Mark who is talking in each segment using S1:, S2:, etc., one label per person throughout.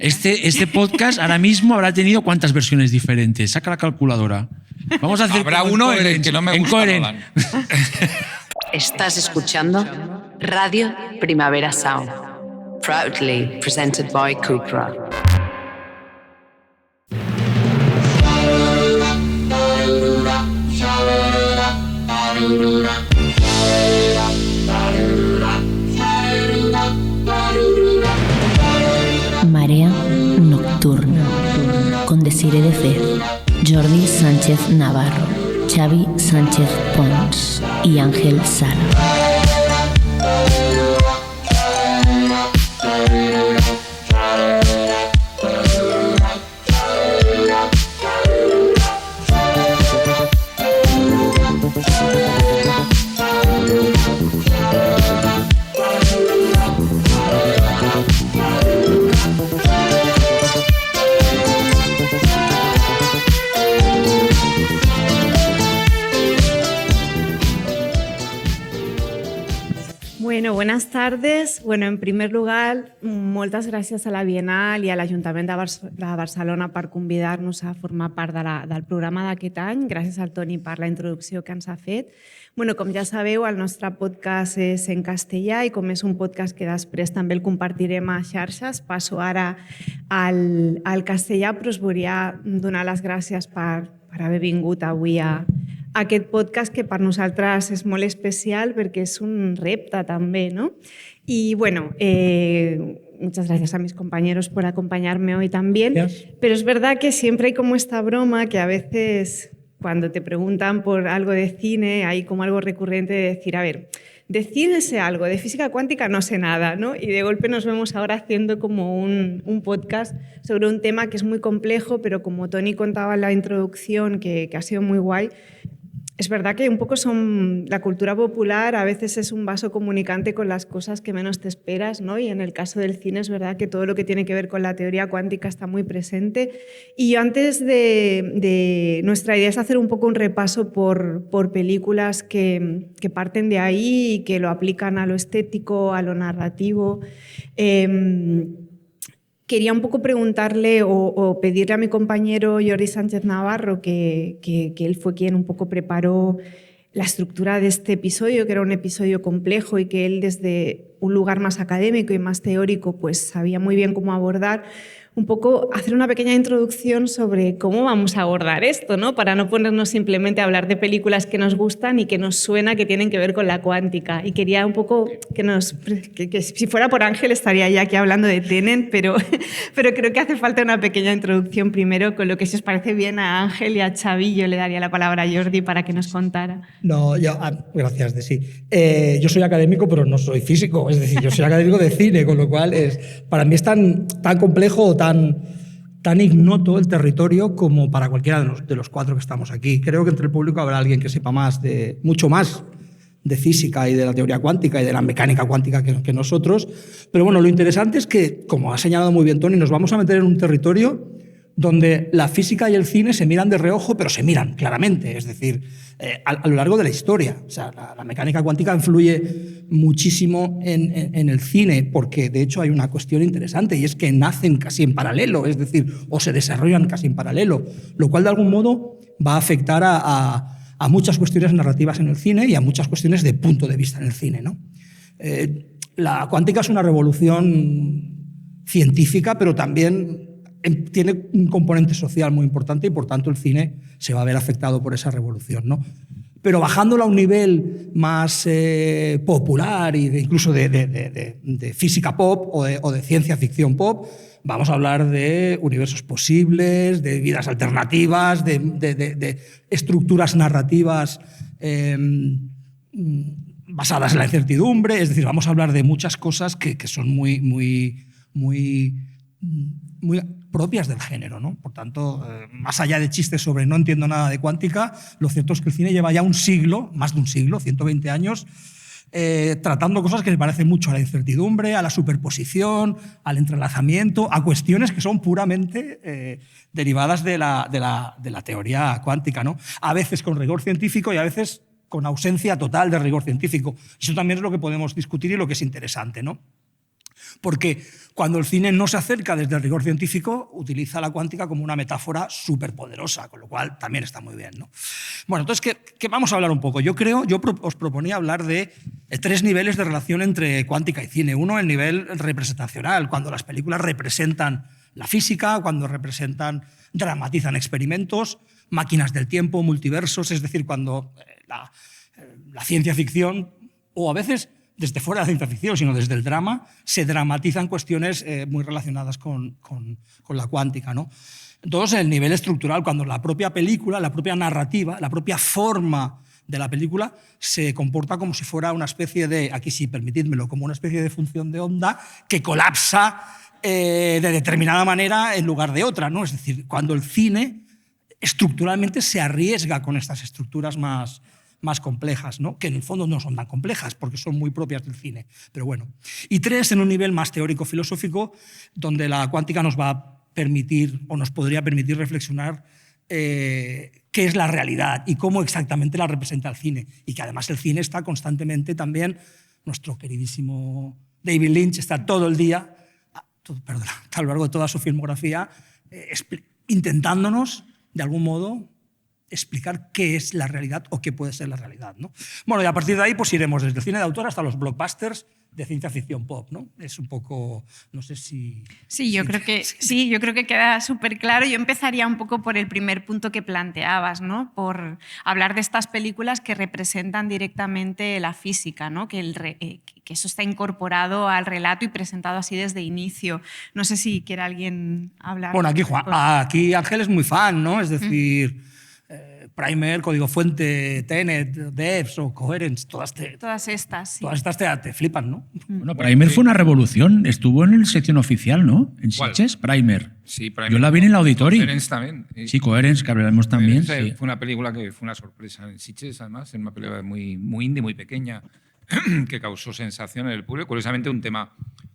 S1: Este podcast ahora mismo habrá tenido ¿cuántas versiones diferentes? Saca la calculadora. Vamos a hacer.
S2: Habrá uno en el que no me gusta Nolan.
S3: Estás escuchando Radio Primavera Sound, proudly presented by Cupra.
S4: Marea Nocturna, con Desiree de Fez, Jordi Sánchez Navarro, Xavi Sánchez Pons y Ángel Sala.
S5: Bueno, buenas tardes. Bueno, en primer lugar, moltes gràcies a la Bienal i a l'Ajuntament de Barcelona per convidar-nos a formar part del programa d'aquest any. Gràcies al Toni per la introducció que ens ha fet. Bueno, com ja sabeu, el nostre podcast és en castellà i com és un podcast que després també el compartirem a xarxes, passo ara al castellà, però us volia donar les gràcies per haver vingut avui a aquest podcast que per nosaltres és molt especial perquè és un repte també, ¿no? Y bueno, muchas gracias a mis compañeros por acompañarme hoy también, pero es verdad que siempre hay como esta broma que a veces cuando te preguntan por algo de cine hay como algo recurrente de decir, a ver, de cine sé algo, de física cuántica no sé nada, ¿no? Y de golpe nos vemos ahora haciendo como un podcast sobre un tema que es muy complejo, pero como Toni contaba en la introducción, que ha sido muy guay, es verdad que un poco la cultura popular a veces es un vaso comunicante con las cosas que menos te esperas, ¿no? Y en el caso del cine es verdad que todo lo que tiene que ver con la teoría cuántica está muy presente. Y antes nuestra idea es hacer un poco un repaso por películas que parten de ahí y que lo aplican a lo estético, a lo narrativo. Quería un poco preguntarle o pedirle a mi compañero Jordi Sánchez Navarro, que él fue quien un poco preparó la estructura de este episodio, que era un episodio complejo y que él desde un lugar más académico y más teórico pues sabía muy bien cómo abordar, un poco hacer una pequeña introducción sobre cómo vamos a abordar esto, ¿no? Para no ponernos simplemente a hablar de películas que nos gustan y que nos suena que tienen que ver con la cuántica. Y quería un poco que si fuera por Ángel estaría ya aquí hablando de Tenet, pero creo que hace falta una pequeña introducción primero, con lo que si os parece bien a Ángel y a Xavi, yo le daría la palabra a Jordi para que nos contara.
S6: No, gracias, Desi. Yo soy académico, pero no soy físico, es decir, yo soy académico de cine, con lo cual para mí es tan complejo, tan ignoto el territorio como para cualquiera de los cuatro que estamos aquí. Creo que entre el público habrá alguien que sepa mucho más de física y de la teoría cuántica y de la mecánica cuántica que nosotros. Pero bueno, lo interesante es que, como ha señalado muy bien Toni, nos vamos a meter en un territorio donde la física y el cine se miran de reojo, pero se miran claramente, es decir, a lo largo de la historia. O sea, la mecánica cuántica influye muchísimo en el cine, porque de hecho hay una cuestión interesante, y es que nacen casi en paralelo, es decir, o se desarrollan casi en paralelo, lo cual de algún modo va a afectar a muchas cuestiones narrativas en el cine y a muchas cuestiones de punto de vista en el cine, ¿no? La cuántica es una revolución científica, pero también tiene un componente social muy importante y por tanto el cine se va a ver afectado por esa revolución, ¿no? Pero bajándolo a un nivel más popular y incluso de física pop o de ciencia ficción pop, vamos a hablar de universos posibles, de vidas alternativas, de estructuras narrativas basadas en la incertidumbre. Es decir, vamos a hablar de muchas cosas que son muy propias del género, ¿no? Por tanto, más allá de chistes sobre no entiendo nada de cuántica, lo cierto es que el cine lleva ya un siglo, más de un siglo, 120 años, tratando cosas que se parecen mucho a la incertidumbre, a la superposición, al entrelazamiento, a cuestiones que son puramente derivadas de la teoría cuántica, ¿no? A veces con rigor científico y a veces con ausencia total de rigor científico. Eso también es lo que podemos discutir y lo que es interesante, ¿no? Porque cuando el cine no se acerca desde el rigor científico, utiliza la cuántica como una metáfora súper poderosa, con lo cual también está muy bien, ¿no? Bueno, entonces, ¿qué vamos a hablar un poco? Yo os proponía hablar de 3 niveles de relación entre cuántica y cine. Uno, el nivel representacional, cuando las películas representan la física, cuando dramatizan experimentos, máquinas del tiempo, multiversos, es decir, cuando la ciencia ficción, o a veces desde fuera de la ciencia ficción, sino desde el drama, se dramatizan cuestiones muy relacionadas con la cuántica, ¿no? Entonces, el nivel estructural, cuando la propia película, la propia narrativa, la propia forma de la película se comporta como si fuera una especie de, aquí sí, permitidmelo, como una especie de función de onda que colapsa de determinada manera en lugar de otra, ¿no? Es decir, cuando el cine estructuralmente se arriesga con estas estructuras más complejas, ¿no? Que en el fondo no son tan complejas porque son muy propias del cine, pero bueno. Y 3, en un nivel más teórico-filosófico, donde la cuántica nos va a permitir o nos podría permitir reflexionar qué es la realidad y cómo exactamente la representa el cine. Y que además el cine está constantemente también, nuestro queridísimo David Lynch está todo el día, a lo largo de toda su filmografía, intentándonos, de algún modo, explicar qué es la realidad o qué puede ser la realidad, ¿no? Bueno, y a partir de ahí pues iremos desde el cine de autor hasta los blockbusters de ciencia ficción pop, ¿no? Es un poco, no sé si...
S7: Sí, yo creo que queda súper claro. Yo empezaría un poco por el primer punto que planteabas, ¿no? Por hablar de estas películas que representan directamente la física, ¿no? Que eso está incorporado al relato y presentado así desde inicio. No sé si quiere alguien hablar.
S6: Bueno, aquí Ángel es muy fan, ¿no? Es decir... Primer, Código Fuente, Tenet, Devs o Coherence, todas estas, sí. Todas estas te flipan, ¿no?
S1: Bueno, Primer fue una revolución. Estuvo en la sección oficial, ¿no? En Sitges, Primer.
S2: Sí, Primer.
S1: Yo la vi en el auditorio.
S2: Coherence también.
S1: Sí, Coherence, que hablaremos también.
S2: Sí. Fue una película que fue una sorpresa en Sitges, además. Es una película muy indie, muy pequeña, que causó sensación en el público. Curiosamente, un tema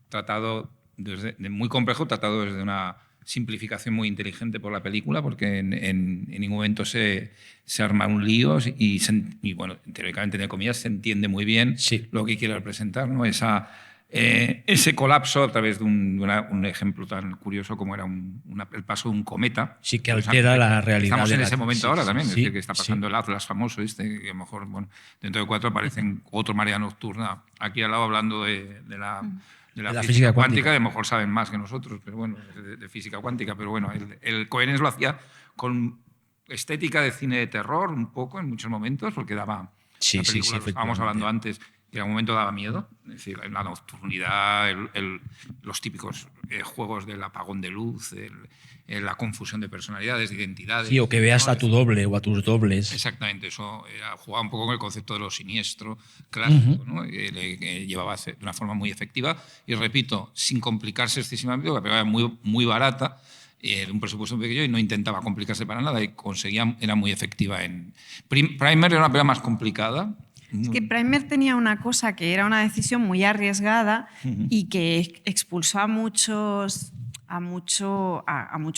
S2: tratado muy complejo, tratado desde una simplificación muy inteligente por la película, porque en ningún momento se arma un lío y bueno, teóricamente, entre comillas, se entiende muy bien lo que quiere representar, ¿no? Ese colapso a través de un ejemplo tan curioso como era el paso de un cometa.
S1: Sí, que altera la realidad.
S2: Estamos en ese momento ahora también, es decir, que está pasando el Atlas famoso, que a lo mejor, bueno, dentro de 4 aparecen otro Marea Nocturna aquí al lado hablando de la física cuántica, a lo mejor saben más que nosotros, pero bueno, de física cuántica, pero bueno, el Coherence lo hacía con estética de cine de terror un poco en muchos momentos, porque daba...
S1: Sí,
S2: estábamos hablando antes, que en algún momento daba miedo, es decir, la nocturnidad, los típicos juegos del apagón de luz, la confusión de personalidades, de identidades.
S1: Sí, o que veas a tu doble o a tus dobles.
S2: Exactamente, eso jugaba un poco con el concepto de lo siniestro clásico, ¿no? Que llevaba de una forma muy efectiva y, repito, sin complicarse excesivamente, porque la película era muy barata, un presupuesto muy pequeño y no intentaba complicarse para nada y era muy efectiva. Primer era una película más complicada.
S7: Es que Primer tenía una cosa que era una decisión muy arriesgada y que expulsó a muchos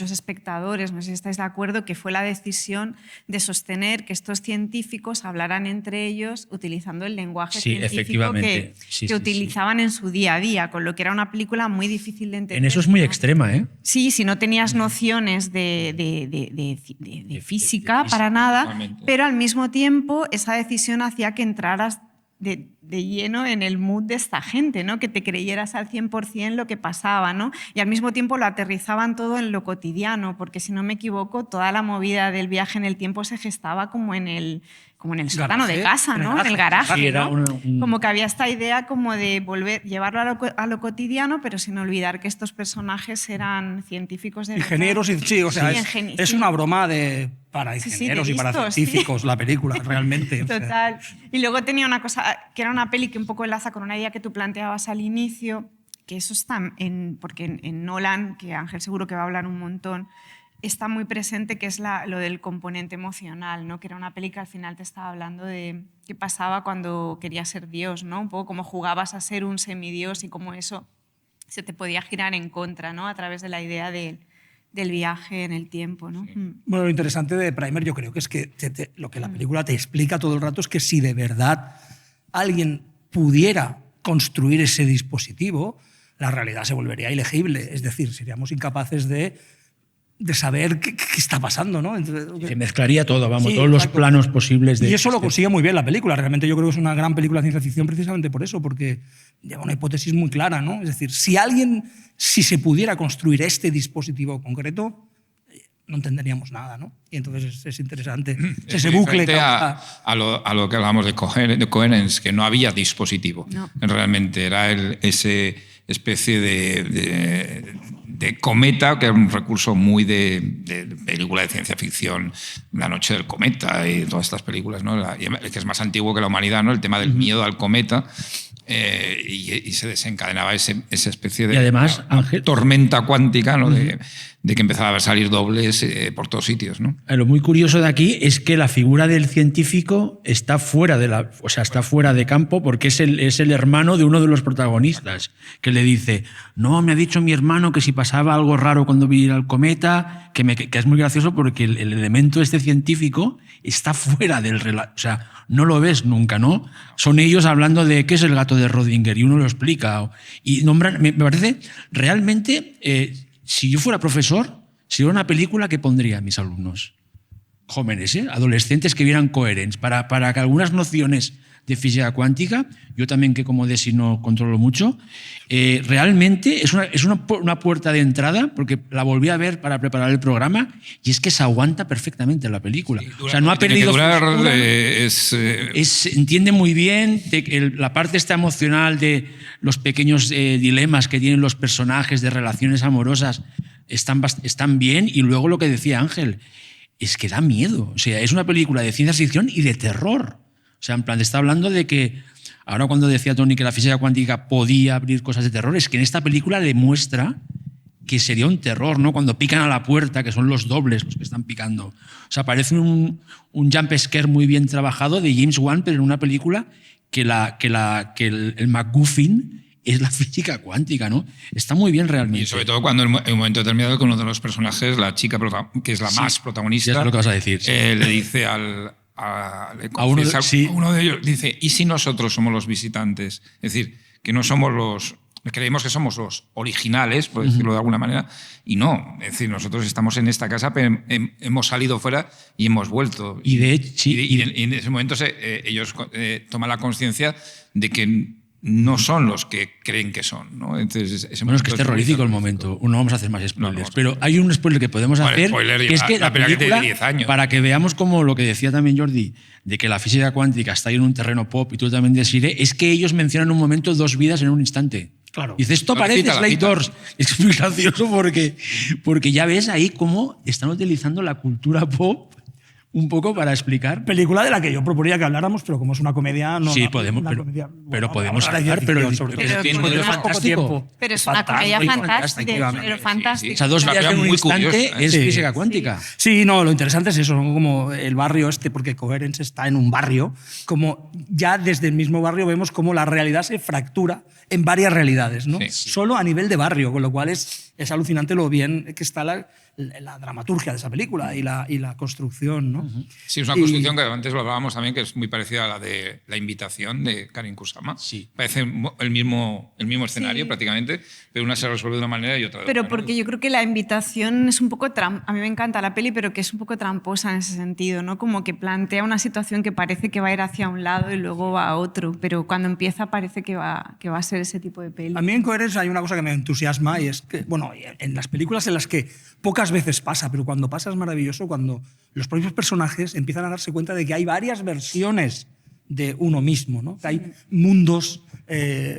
S7: espectadores, no sé si estáis de acuerdo, que fue la decisión de sostener que estos científicos hablaran entre ellos utilizando el lenguaje científico que utilizaban en su día a día, con lo que era una película muy difícil de entender.
S1: En eso es muy extrema, ¿eh?
S7: Sí, si no tenías nociones de física para nada,
S2: totalmente.
S7: Pero al mismo tiempo esa decisión hacía que entraras de lleno en el mood de esta gente, ¿no? Que te creyeras al 100% lo que pasaba, ¿no? Y al mismo tiempo lo aterrizaban todo en lo cotidiano, porque si no me equivoco, toda la movida del viaje en el tiempo se gestaba como en el sótano de casa, ¿no? En el garaje,
S1: sí, era
S7: ¿no? Como que había esta idea como de llevarlo a lo cotidiano, pero sin olvidar que estos personajes eran científicos de
S6: ingenieros es una broma para ingenieros y para científicos la película, realmente.
S7: Total. Y luego tenía una cosa, que era una peli que un poco enlaza con una idea que tú planteabas al inicio, que eso está porque en Nolan, que Ángel seguro que va a hablar un montón, está muy presente, que es lo del componente emocional, ¿no? Que era una peli que al final te estaba hablando de qué pasaba cuando querías ser Dios, ¿no? Un poco cómo jugabas a ser un semidios y cómo eso se te podía girar en contra, ¿no? A través de la idea del viaje en el tiempo, ¿no?
S2: Sí.
S6: Bueno, lo interesante de Primer yo creo que es que lo que la película te explica todo el rato es que si de verdad alguien pudiera construir ese dispositivo, la realidad se volvería ilegible. Es decir, seríamos incapaces de saber qué está pasando, ¿no? Entonces,
S1: Se mezclaría todo, vamos,
S6: Sí,
S1: todos los
S6: exacto.
S1: planos posibles.
S6: Y eso lo consigue muy bien la película. Realmente yo creo que es una gran película de ciencia ficción precisamente por eso, porque lleva una hipótesis muy clara, ¿no? Es decir, si se pudiera construir este dispositivo concreto, no entenderíamos nada, ¿no? Y entonces es interesante. Ese
S2: muy
S6: bucle
S2: diferente
S6: causa-
S2: a lo que hablábamos de coherence, que no había dispositivo.
S7: No.
S2: Realmente era ese especie de cometa, que era un recurso muy de película de ciencia ficción, La noche del cometa y todas estas películas, ¿no? Que es más antiguo que la humanidad, ¿no? El tema del miedo al cometa. Y se desencadenaba esa especie de
S1: Y además, Ángel,
S2: tormenta cuántica, ¿no? De que empezaba a salir dobles por todos sitios, ¿no?
S1: lo muy curioso de aquí es que la figura del científico está fuera está fuera de campo, porque es el hermano de uno de los protagonistas, que le dice: no, me ha dicho mi hermano que si pasaba algo raro cuando viniera el cometa, que es muy gracioso porque el elemento este científico está fuera del relato, o sea, no lo ves nunca, ¿no? Son ellos hablando de qué es el gato de Rodinger y uno lo explica. Y nombran, me parece, realmente, si yo fuera profesor, sería una película que pondría a mis alumnos jóvenes, adolescentes, que vieran Coherence, para que algunas nociones de física cuántica, yo también, que como DESI no controlo mucho, realmente es una puerta de entrada, porque la volví a ver para preparar el programa, y es que se aguanta perfectamente la película. O sea, no ha
S2: Tiene que
S1: perdido
S2: durar,
S1: frescura. Entiende muy bien la parte esta emocional de los pequeños dilemas que tienen los personajes, de relaciones amorosas, están bien, y luego lo que decía Ángel, es que da miedo. O sea, es una película de ciencia ficción y de terror. O sea, en plan, está hablando de que, ahora cuando decía Tony que la física cuántica podía abrir cosas de terror, es que en esta película demuestra que sería un terror, ¿no? Cuando pican a la puerta, que son los dobles los que están picando. O sea, parece un jump scare muy bien trabajado de James Wan, pero en una película que el MacGuffin es la física cuántica, ¿no? Está muy bien realmente.
S2: Y sobre todo cuando en un momento determinado, con uno de los personajes, la chica que es la más protagonista,
S1: ya sé lo que vas a decir, sí.
S2: le dice uno de ellos, dice: ¿y si nosotros somos los visitantes? Es decir, que no somos creemos que somos los originales, por decirlo de alguna manera, y no. Es decir, nosotros estamos en esta casa, pero hemos salido fuera y hemos vuelto.
S1: Y de hecho, sí,
S2: y en ese momento ellos toman la conciencia de que no son los que creen que son, ¿no? Entonces,
S1: bueno, es que es terrorífico el momento. No vamos a hacer más spoilers, pero hay un spoiler que podemos hacer,
S2: spoiler,
S1: que es que la película,
S2: tiene 10 años.
S1: para que veamos como lo que decía también Jordi, de que la física cuántica está ahí en un terreno pop, y tú también deciré, es que ellos mencionan un momento 2 vidas en un instante.
S6: Claro.
S1: Y dices, esto parece Slate Doors. Es muy gracioso porque ya ves ahí cómo están utilizando la cultura pop un poco para explicar.
S6: Película de la que yo proponía que habláramos, pero como es una comedia, no.
S1: Sí, podemos, pero podemos hablar, pero fantástico.
S7: Pero es una comedia fantástica, pero fantástica.
S1: O sea, 2 vidas en un instante es física cuántica.
S6: Sí, no, lo interesante es eso, ¿no? Como el barrio porque Coherence está en un barrio, como ya desde el mismo barrio vemos cómo la realidad se fractura en varias realidades, ¿no?
S2: Sí.
S6: Solo a nivel de barrio, con lo cual es alucinante lo bien que está la dramaturgia de esa película y la construcción, ¿no?
S2: Sí, es una construcción que antes lo hablábamos también, que es muy parecida a la de La invitación de Karin Kusama.
S1: Sí.
S2: Parece el mismo escenario prácticamente, pero una se resuelve de una manera y otra de otra.
S7: Pero porque yo creo que La invitación es un poco a mí me encanta la peli, pero que es un poco tramposa en ese sentido, ¿no? Como que plantea una situación que parece que va a ir hacia un lado y luego va a otro, pero cuando empieza parece que va a ser ese tipo de peli.
S6: A mí en Coherence hay una cosa que me entusiasma, y es que, bueno, en las películas en las que pocas veces pasa, pero cuando pasa es maravilloso, cuando los propios personajes empiezan a darse cuenta de que hay varias versiones de uno mismo, ¿no? Que hay mundos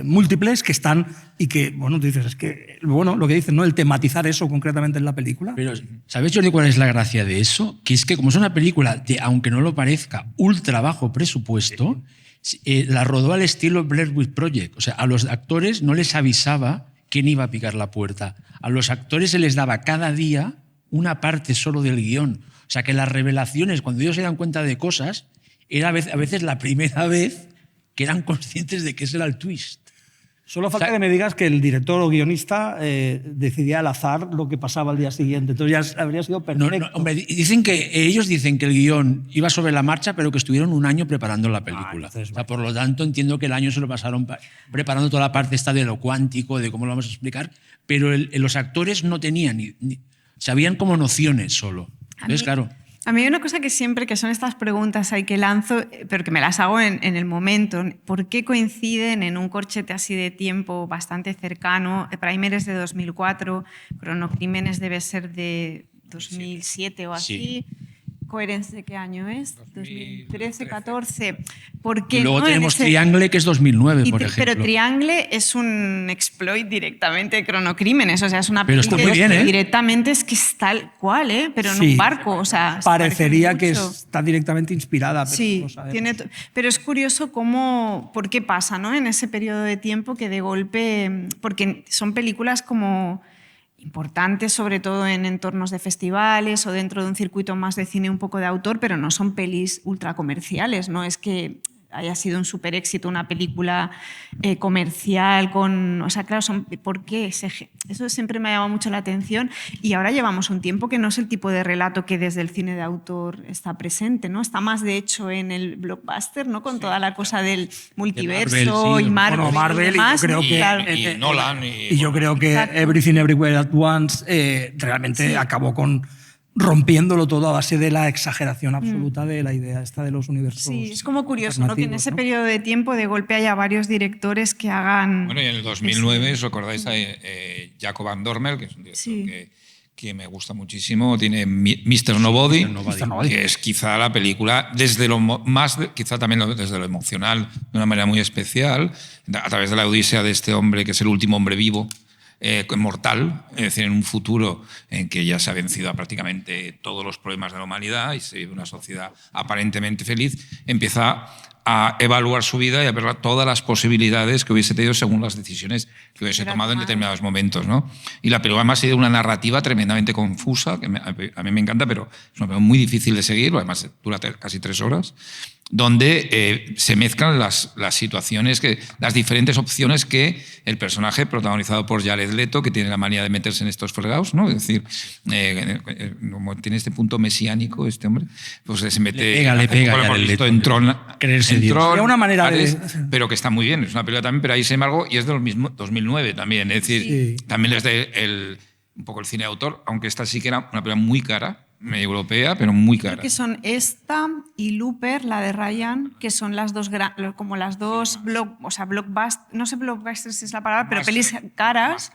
S6: múltiples que están y que, bueno, tú dices, es que, bueno, lo que dicen, ¿no? El tematizar eso concretamente en la película.
S1: Pero, ¿sabes, Jordi, cuál es la gracia de eso? Que es que como es una película de, aunque no lo parezca, ultra bajo presupuesto, la rodó al estilo Blair Witch Project. O sea, a los actores no les avisaba quién iba a picar la puerta. A los actores se les daba cada día una parte solo del guión. O sea, que las revelaciones, cuando ellos se dan cuenta de cosas, era a veces la primera vez que eran conscientes de que ese era el twist.
S6: Solo falta
S1: O sea,
S6: que me digas que el director o guionista decidía al azar lo que pasaba al día siguiente. Entonces ya habría sido perfecto.
S1: hombre, ellos dicen que el guión iba sobre la marcha, pero que estuvieron un año preparando la película.
S6: Entonces,
S1: o sea, por lo tanto, entiendo que el año se lo pasaron preparando toda la parte esta de lo cuántico, de cómo lo vamos a explicar, pero los actores no tenían, sabían como nociones solo. Entonces, claro.
S7: A mí hay una cosa que siempre, que son estas preguntas ahí que lanzo, pero que me las hago en el momento. ¿Por qué coinciden en un corchete así de tiempo bastante cercano? Primer es de 2004, Cronocrímenes debe ser de 2007 o así.
S1: Sí.
S7: Coherence, ¿de qué año es?
S2: 2013,
S7: 2013, 14. ¿Por qué
S1: Y luego
S7: no
S1: tenemos
S7: en ese...
S1: Triangle, que es 2009, por ejemplo.
S7: Pero Triangle es un exploit directamente de Cronocrímenes, o sea, es una
S1: Pero está
S7: película
S1: muy bien,
S7: que
S1: ¿eh?
S7: directamente es que es tal cual, ¿eh? Pero en
S6: Sí.
S7: un barco, o sea...
S6: Parecería
S7: se
S6: que
S7: parece mucho.
S6: está directamente inspirada, pero
S7: Sí,
S6: no sabemos.
S7: pero es curioso por qué pasa, ¿no? En ese periodo de tiempo que de golpe, porque son películas como importantes, sobre todo en entornos de festivales o dentro de un circuito más de cine un poco de autor, pero no son pelis ultra comerciales, no es que haya sido un súper éxito una película comercial con... O sea, claro, ¿por qué? Eso siempre me ha llamado mucho la atención y ahora llevamos un tiempo que no es el tipo de relato que desde el cine de autor está presente, ¿no? Está más, de hecho, en el blockbuster, ¿no? Con toda la cosa del multiverso
S1: Marvel, sí.
S7: y Marvel,
S6: Bueno, Marvel,
S7: y demás.
S6: y yo creo que,
S7: Claro.
S2: Y Nolan.
S6: Y yo creo que
S7: Exacto.
S6: Everything Everywhere at Once realmente acabó rompiéndolo todo a base de la exageración absoluta de la idea esta de los universos.
S7: Sí, es como curioso, ¿no? Que en
S6: alternativos,
S7: ese
S6: ¿no?
S7: periodo de tiempo de golpe haya varios directores que hagan...
S2: Bueno, y en el 2009, ¿os acordáis? Jacob Van Dormel, que es un director
S7: Sí.
S2: que me gusta muchísimo, tiene Mr. Nobody,
S1: Mr. Nobody.
S2: que es quizá la película, desde lo quizá también desde lo emocional, de una manera muy especial, a través de la odisea de este hombre, que es el último hombre vivo, mortal, es decir, en un futuro en que ya se ha vencido a prácticamente todos los problemas de la humanidad y se vive una sociedad aparentemente feliz, empieza a evaluar su vida y a ver todas las posibilidades que hubiese tenido según las decisiones que hubiese tomado en determinados momentos, ¿no? Y la película además ha sido una narrativa tremendamente confusa, que a mí me encanta, pero es una película muy difícil de seguir, además dura casi 3 horas, donde se mezclan las situaciones, las diferentes opciones que el personaje protagonizado por Jared Leto, que tiene la manía de meterse en estos fregados, ¿no? Es decir, como tiene este punto mesiánico este hombre, pues se mete...
S1: Le pega
S2: lo hemos
S1: Jared
S2: visto
S1: Leto.
S2: en Tron,
S1: Creerse
S2: en
S1: Dios.
S2: Tron,
S6: Sería una manera
S2: Hades,
S6: de...
S2: pero que está muy bien, es una película también, pero ahí sin embargo, y es de los mismos 2009 también, es decir,
S6: Sí.
S2: también es un poco el cine de autor, aunque esta sí que era una película muy cara, medio europea, pero muy cara.
S7: Creo que son esta y Looper, la de Ryan, que son las dos, como las dos blockbusters, no sé blockbusters si es la palabra, pero pelis caras.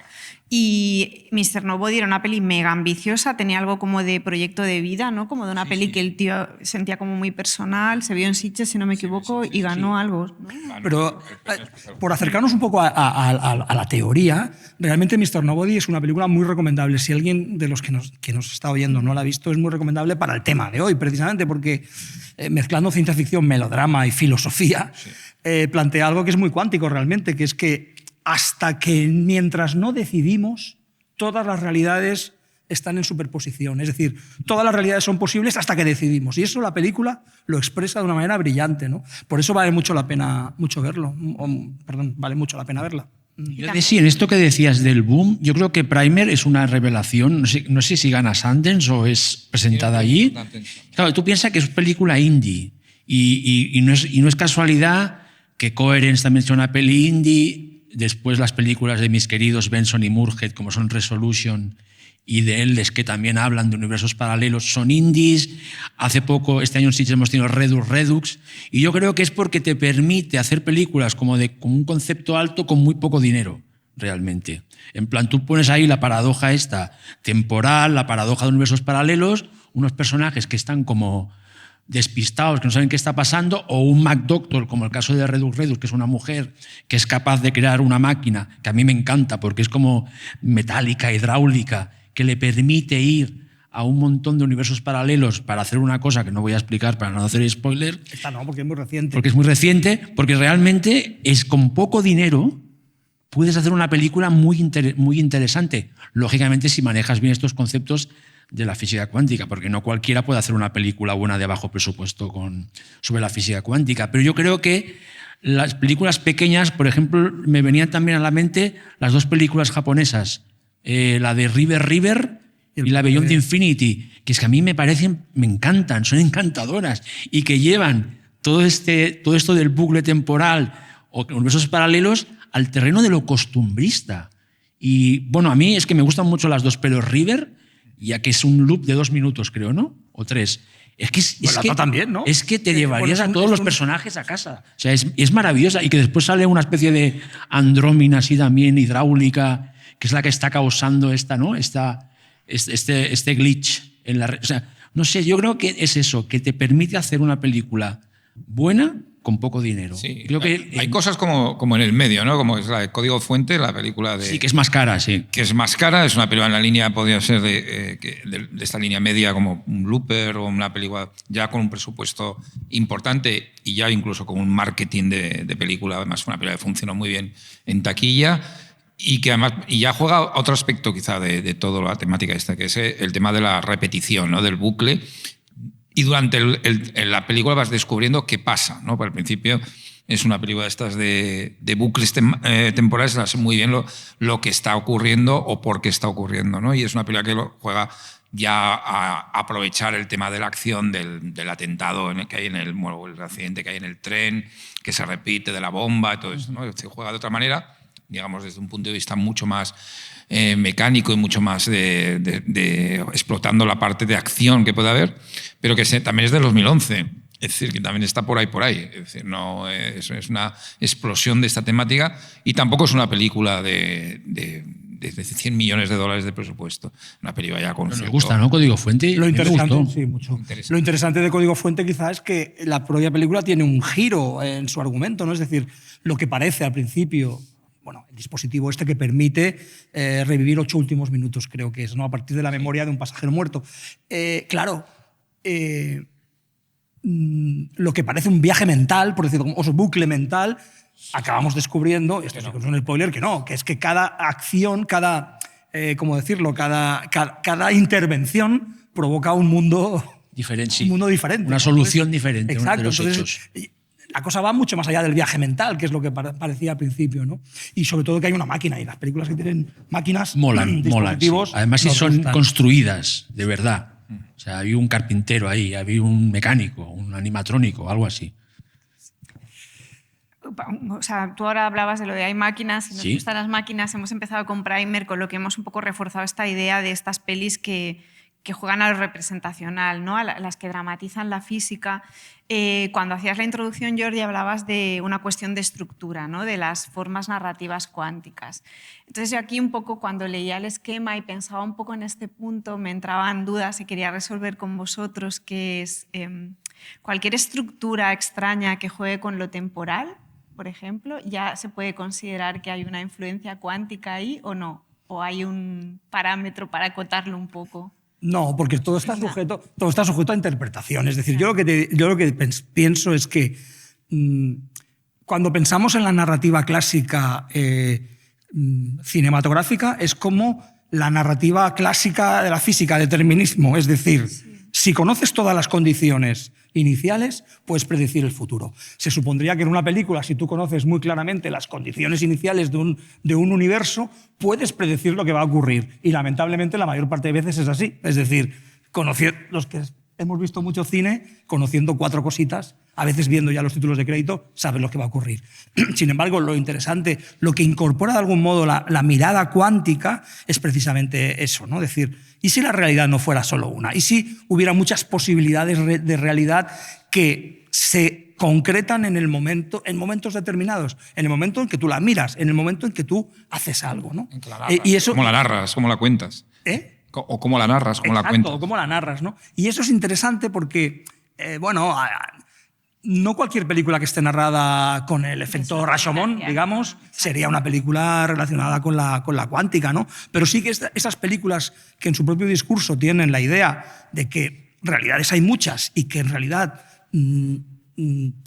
S7: Y Mr. Nobody era una peli mega ambiciosa, tenía algo como de proyecto de vida, ¿no? Como de una peli que el tío sentía como muy personal, se vio en Sitges, si no me equivoco, y ganó algo, ¿no?
S6: Pero por acercarnos un poco a la teoría, realmente Mr. Nobody es una película muy recomendable. Si alguien de los que nos está oyendo no la ha visto, es muy recomendable para el tema de hoy, precisamente porque mezclando ciencia ficción, melodrama y filosofía, plantea algo que es muy cuántico realmente, que es que hasta que mientras no decidimos, todas las realidades están en superposición. Es decir, todas las realidades son posibles hasta que decidimos. Y eso la película lo expresa de una manera brillante, ¿no? Por eso vale mucho la pena verlo. Vale mucho la pena verla.
S1: Sí, en esto que decías del boom, yo creo que Primer es una revelación. No sé si gana Sundance o es presentada allí. Claro, tú piensas que es película indie y no es casualidad que Coherence también sea una peli indie. Después las películas de mis queridos Benson y Murhead, como son Resolution y de Eldes, que también hablan de universos paralelos, son indies. Hace poco, este año en Sitges hemos tenido Redux, y yo creo que es porque te permite hacer películas como un concepto alto con muy poco dinero, realmente. En plan, tú pones ahí la paradoja esta temporal, la paradoja de universos paralelos, unos personajes que están como despistados, que no saben qué está pasando, o un McDoctor, como el caso de Redux, que es una mujer que es capaz de crear una máquina, que a mí me encanta porque es como metálica, hidráulica, que le permite ir a un montón de universos paralelos para hacer una cosa que no voy a explicar para no hacer spoiler.
S6: Esta no, porque es muy reciente.
S1: Porque es muy reciente, porque realmente es con poco dinero puedes hacer una película muy interesante. Lógicamente, si manejas bien estos conceptos de la física cuántica, porque no cualquiera puede hacer una película buena de bajo presupuesto sobre la física cuántica. Pero yo creo que las películas pequeñas, por ejemplo, me venían también a la mente las 2 películas japonesas, la de River y la Beyond Infinity, que es que a mí me encantan, son encantadoras y que llevan todo esto del bucle temporal o universos paralelos al terreno de lo costumbrista. Y bueno, a mí es que me gustan mucho las 2, pero River, ya que es un loop de 2 minutos, creo, ¿no? O 3. Es que
S6: también, ¿no?
S1: Es que te llevarías a todos los personajes a casa. O sea, es maravillosa. Y que después sale una especie de andrómina así también hidráulica, que es la que está causando este glitch en la red. O sea, no sé, yo creo que es eso, que te permite hacer una película buena con poco dinero.
S2: Sí,
S1: creo que
S2: hay cosas como en el medio, ¿no? Como es la de Código Fuente, la película de...
S1: Sí, que es más cara, sí.
S2: Que es más cara, es una película en la línea, podría ser de esta línea media, como un blooper o una película ya con un presupuesto importante y ya incluso con un marketing de película, además una película que funcionó muy bien en taquilla y que además y ya juega otro aspecto quizá de toda la temática esta, que es el tema de la repetición, ¿no? Del bucle. Y durante la película vas descubriendo qué pasa, ¿no? Por el principio es una película de estas de bucles temporales, sabes muy bien lo que está ocurriendo o por qué está ocurriendo, ¿no? Y es una película que juega ya a aprovechar el tema de la acción del atentado que hay el accidente que hay en el tren, que se repite, de la bomba, todo eso, ¿no? Se juega de otra manera, digamos, desde un punto de vista mucho más mecánico y mucho más de explotando la parte de acción que puede haber, pero que también es del 2011. Es decir, que también está por ahí. Es decir, no es una explosión de esta temática y tampoco es una película de 100 millones de dólares de presupuesto. Una película ya con...
S1: Nos gusta, ¿no? Código Fuente.
S6: Lo interesante,
S1: me gustó.
S6: sí, mucho. Lo interesante de Código Fuente quizás es que la propia película tiene un giro en su argumento, ¿no? Es decir, lo que parece al principio... Bueno, el dispositivo este que permite revivir 8 últimos minutos, creo que es, ¿no? A partir de la memoria de un pasajero muerto. Lo que parece un viaje mental, por decirlo, o bucle mental, acabamos descubriendo, esto sí que es un spoiler, que es que cada acción, ¿cómo decirlo? Cada intervención provoca un mundo
S1: diferente. Sí.
S6: Un mundo diferente.
S1: Una solución diferente.
S6: Exacto.
S1: De los hechos.
S6: La cosa va mucho más allá del viaje mental, que es lo que parecía al principio, ¿no? Y sobre todo que hay una máquina, y las películas que tienen máquinas,
S1: molan. Sí. Además, si son
S6: gustan.
S1: Construidas, de verdad. O sea, había un carpintero ahí, había un mecánico, un animatrónico, algo así.
S7: O sea, tú ahora hablabas de lo de hay máquinas, y nos
S1: ¿Sí?
S7: gustan las máquinas, hemos empezado con Primer, con lo que hemos un poco reforzado esta idea de estas pelis que juegan a lo representacional, ¿no? A las que dramatizan la física. Cuando hacías la introducción, Jordi, hablabas de una cuestión de estructura, ¿no? De las formas narrativas cuánticas. Entonces yo aquí un poco cuando leía el esquema y pensaba un poco en este punto, me entraban dudas y quería resolver con vosotros, que es cualquier estructura extraña que juegue con lo temporal, por ejemplo, ¿ya se puede considerar que hay una influencia cuántica ahí o no? ¿O hay un parámetro para acotarlo un poco?
S6: No, porque todo está sujeto a interpretación. Es decir, yo lo que pienso es que cuando pensamos en la narrativa clásica cinematográfica, es como la narrativa clásica de la física, determinismo. Es decir, si conoces todas las condiciones iniciales, puedes predecir el futuro. Se supondría que en una película, si tú conoces muy claramente las condiciones iniciales de un universo, puedes predecir lo que va a ocurrir. Y lamentablemente la mayor parte de veces es así. Es decir, los que hemos visto mucho cine, conociendo 4 cositas, a veces viendo ya los títulos de crédito, sabes lo que va a ocurrir. Sin embargo, lo interesante, lo que incorpora de algún modo la mirada cuántica es precisamente eso, ¿no? Es decir, ¿y si la realidad no fuera solo una? ¿Y si hubiera muchas posibilidades de realidad que se concretan en momentos determinados? En el momento en que tú la miras, en el momento en que tú haces algo, ¿no?
S2: Y eso, ¿cómo la narras? ¿Cómo la cuentas? O cómo la narras, cómo la cuentas.
S6: O cómo la narras, ¿no? Y eso es interesante porque, no cualquier película que esté narrada con el efecto Rashomon, digamos, sería una película relacionada con la cuántica, ¿no? Pero sí que esas películas que en su propio discurso tienen la idea de que realidades hay muchas y que en realidad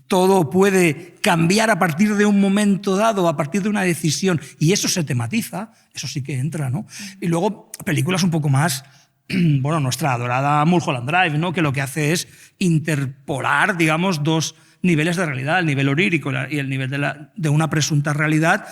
S6: todo puede cambiar a partir de un momento dado, a partir de una decisión, y eso se tematiza, eso sí que entra, ¿no? Y luego películas un poco más... Bueno, nuestra adorada Mulholland Drive, ¿no? Que lo que hace es interpolar, digamos, dos niveles de realidad, el nivel onírico y el nivel de una presunta realidad,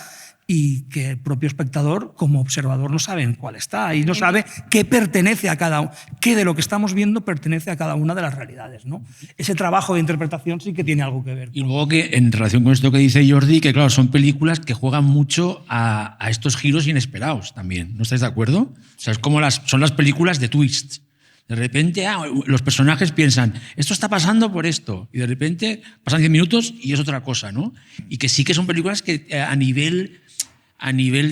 S6: y que el propio espectador, como observador, no sabe en cuál está y no sabe qué pertenece a cada uno, qué de lo que estamos viendo pertenece a cada una de las realidades, ¿no? Ese trabajo de interpretación sí que tiene algo que ver.
S1: Y luego que, en relación con esto que dice Jordi, que claro, son películas que juegan mucho a estos giros inesperados también, ¿no estáis de acuerdo? O sea, es como son las películas de twists. De repente los personajes piensan, esto está pasando por esto, y de repente pasan 10 minutos y es otra cosa, ¿no? Y que sí que son películas que a nivel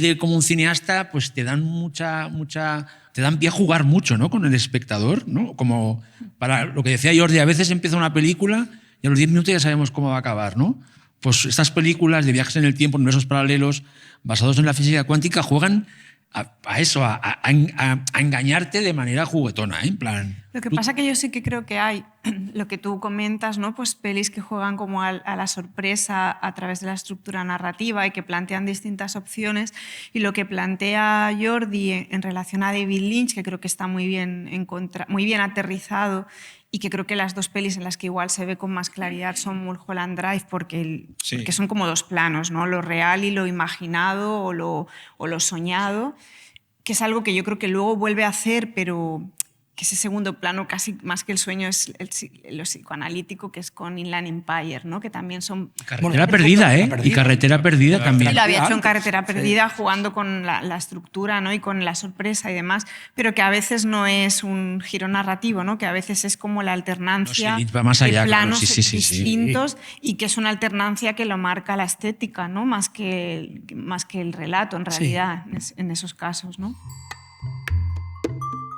S1: de como un cineasta, pues te dan te dan pie a jugar mucho, ¿no? Con el espectador, ¿no? Como para lo que decía Jordi, a veces empieza una película y a los 10 minutos ya sabemos cómo va a acabar, ¿no? Pues estas películas de viajes en el tiempo, universos paralelos, basados en la física cuántica, juegan a eso, a engañarte de manera juguetona, ¿eh? En plan...
S7: Lo que pasa que yo sí que creo que hay, lo que tú comentas, ¿no? Pues pelis que juegan como a la sorpresa a través de la estructura narrativa y que plantean distintas opciones, y lo que plantea Jordi en relación a David Lynch, que creo que está muy bien aterrizado, y que creo que las dos pelis en las que igual se ve con más claridad son Mulholland Drive, porque son como dos planos, ¿no? Lo real y lo imaginado o lo soñado, que es algo que yo creo que luego vuelve a hacer, pero que ese segundo plano, casi más que el sueño, es lo psicoanalítico, que es con Inland Empire, ¿no? Que también son...
S1: Carretera perdida, ¿eh? Y Carretera perdida también.
S7: Y lo había hecho en Carretera perdida, jugando con la estructura, ¿no? Y con la sorpresa y demás, pero que a veces no es un giro narrativo, ¿no? Que a veces es como la alternancia
S1: va más allá,
S7: de planos
S1: claro.
S7: distintos, y que es una alternancia que lo marca la estética, ¿no? Más que el relato, en realidad, en esos casos, ¿no?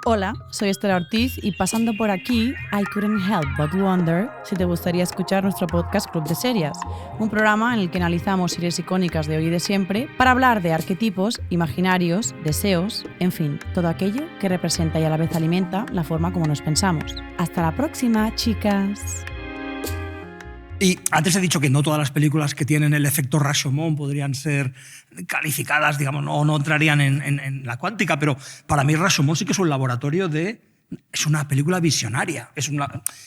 S8: Hola, soy Estela Ortiz y pasando por aquí, I couldn't help but wonder si te gustaría escuchar nuestro podcast Club de Series, un programa en el que analizamos series icónicas de hoy y de siempre para hablar de arquetipos, imaginarios, deseos, en fin, todo aquello que representa y a la vez alimenta la forma como nos pensamos. Hasta la próxima, chicas.
S6: Y antes he dicho que no todas las películas que tienen el efecto Rashomon podrían ser calificadas, digamos, no entrarían en la cuántica, pero para mí Rashomon sí que es un laboratorio es una película visionaria,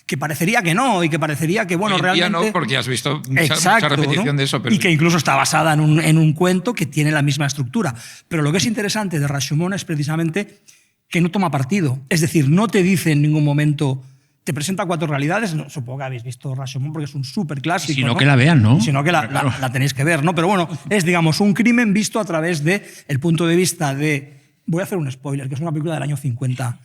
S6: que parecería que no, y que parecería que, bueno, realmente...
S2: no, porque has visto mucha repetición, ¿no? De eso. Pero...
S6: Y que incluso está basada en un cuento que tiene la misma estructura. Pero lo que es interesante de Rashomon es precisamente que no toma partido. Es decir, no te dice en ningún momento... Te presenta 4 realidades, supongo que habéis visto Rashomon porque es un súper clásico.
S1: Si no, que la vean, ¿no?
S6: Si no, que la tenéis que ver, ¿no? Pero bueno, es, digamos, un crimen visto a través del punto de vista de... Voy a hacer un spoiler, que es una película del año 50.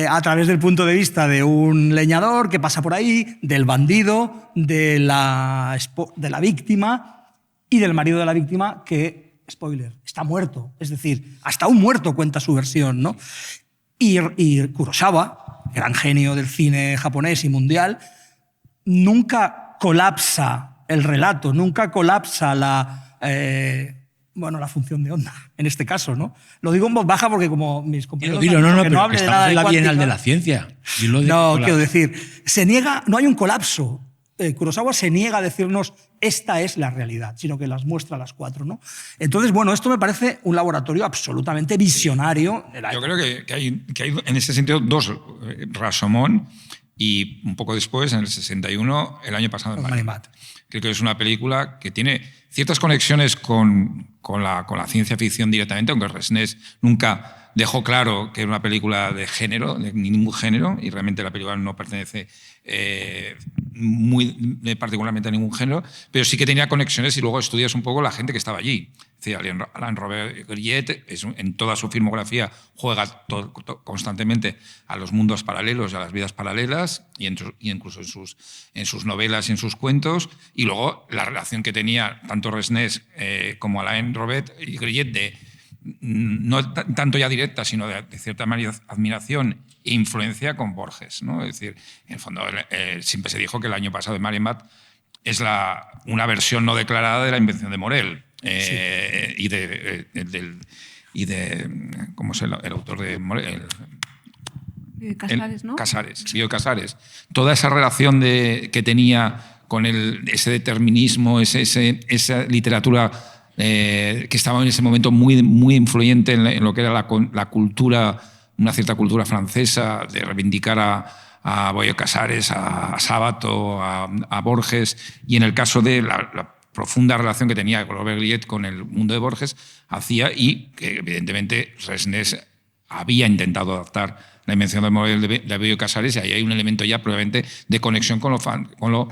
S6: A través del punto de vista de un leñador que pasa por ahí, del bandido, de la víctima y del marido de la víctima que, spoiler, está muerto. Es decir, hasta un muerto cuenta su versión, ¿no? Y Kurosawa, gran genio del cine japonés y mundial, nunca colapsa el relato, nunca colapsa la función de onda, en este caso, ¿no? Lo digo en voz baja porque como mis compañeros...
S1: Pero
S6: no hable de nada de
S1: la
S6: cuántica,
S1: Bienal de la Ciencia.
S6: Quiero decir, no hay un colapso. Kurosawa se niega a decirnos esta es la realidad, sino que las muestra las 4, ¿no? Entonces, bueno, esto me parece un laboratorio absolutamente visionario.
S2: Yo creo que hay en ese sentido 2, Rashomon y un poco después, en el 61, el año pasado, en Marimat. Creo que es una película que tiene ciertas conexiones con la ciencia ficción directamente, aunque Resnais nunca dejó claro que era una película de género, de ningún género, y realmente la película no pertenece muy particularmente a ningún género, pero sí que tenía conexiones, y luego estudias un poco la gente que estaba allí. Es decir, Alain Robert Grillet en toda su filmografía juega constantemente a los mundos paralelos, a las vidas paralelas, y incluso en sus novelas y en sus cuentos, y luego la relación que tenía tanto Resnais como Alain Robert Grillet no tanto ya directa, sino de cierta admiración e influencia con Borges, ¿no? Es decir, en el fondo siempre se dijo que el año pasado de Marimat es una versión no declarada de la invención de Morel, y de ¿cómo es el autor de Morel?
S7: Casares, ¿no?
S2: Bioy Casares. Toda esa relación que tenía con ese determinismo, esa literatura que estaba en ese momento muy, muy influyente en lo que era la cultura, una cierta cultura francesa, de reivindicar a Bioy Casares, a Sábato, a Borges, y en el caso de la profunda relación que tenía Robert Griet con el mundo de Borges, hacía, y que evidentemente Resnés había intentado adaptar la invención del Morel de Bioy Casares, y ahí hay un elemento ya probablemente de conexión con lo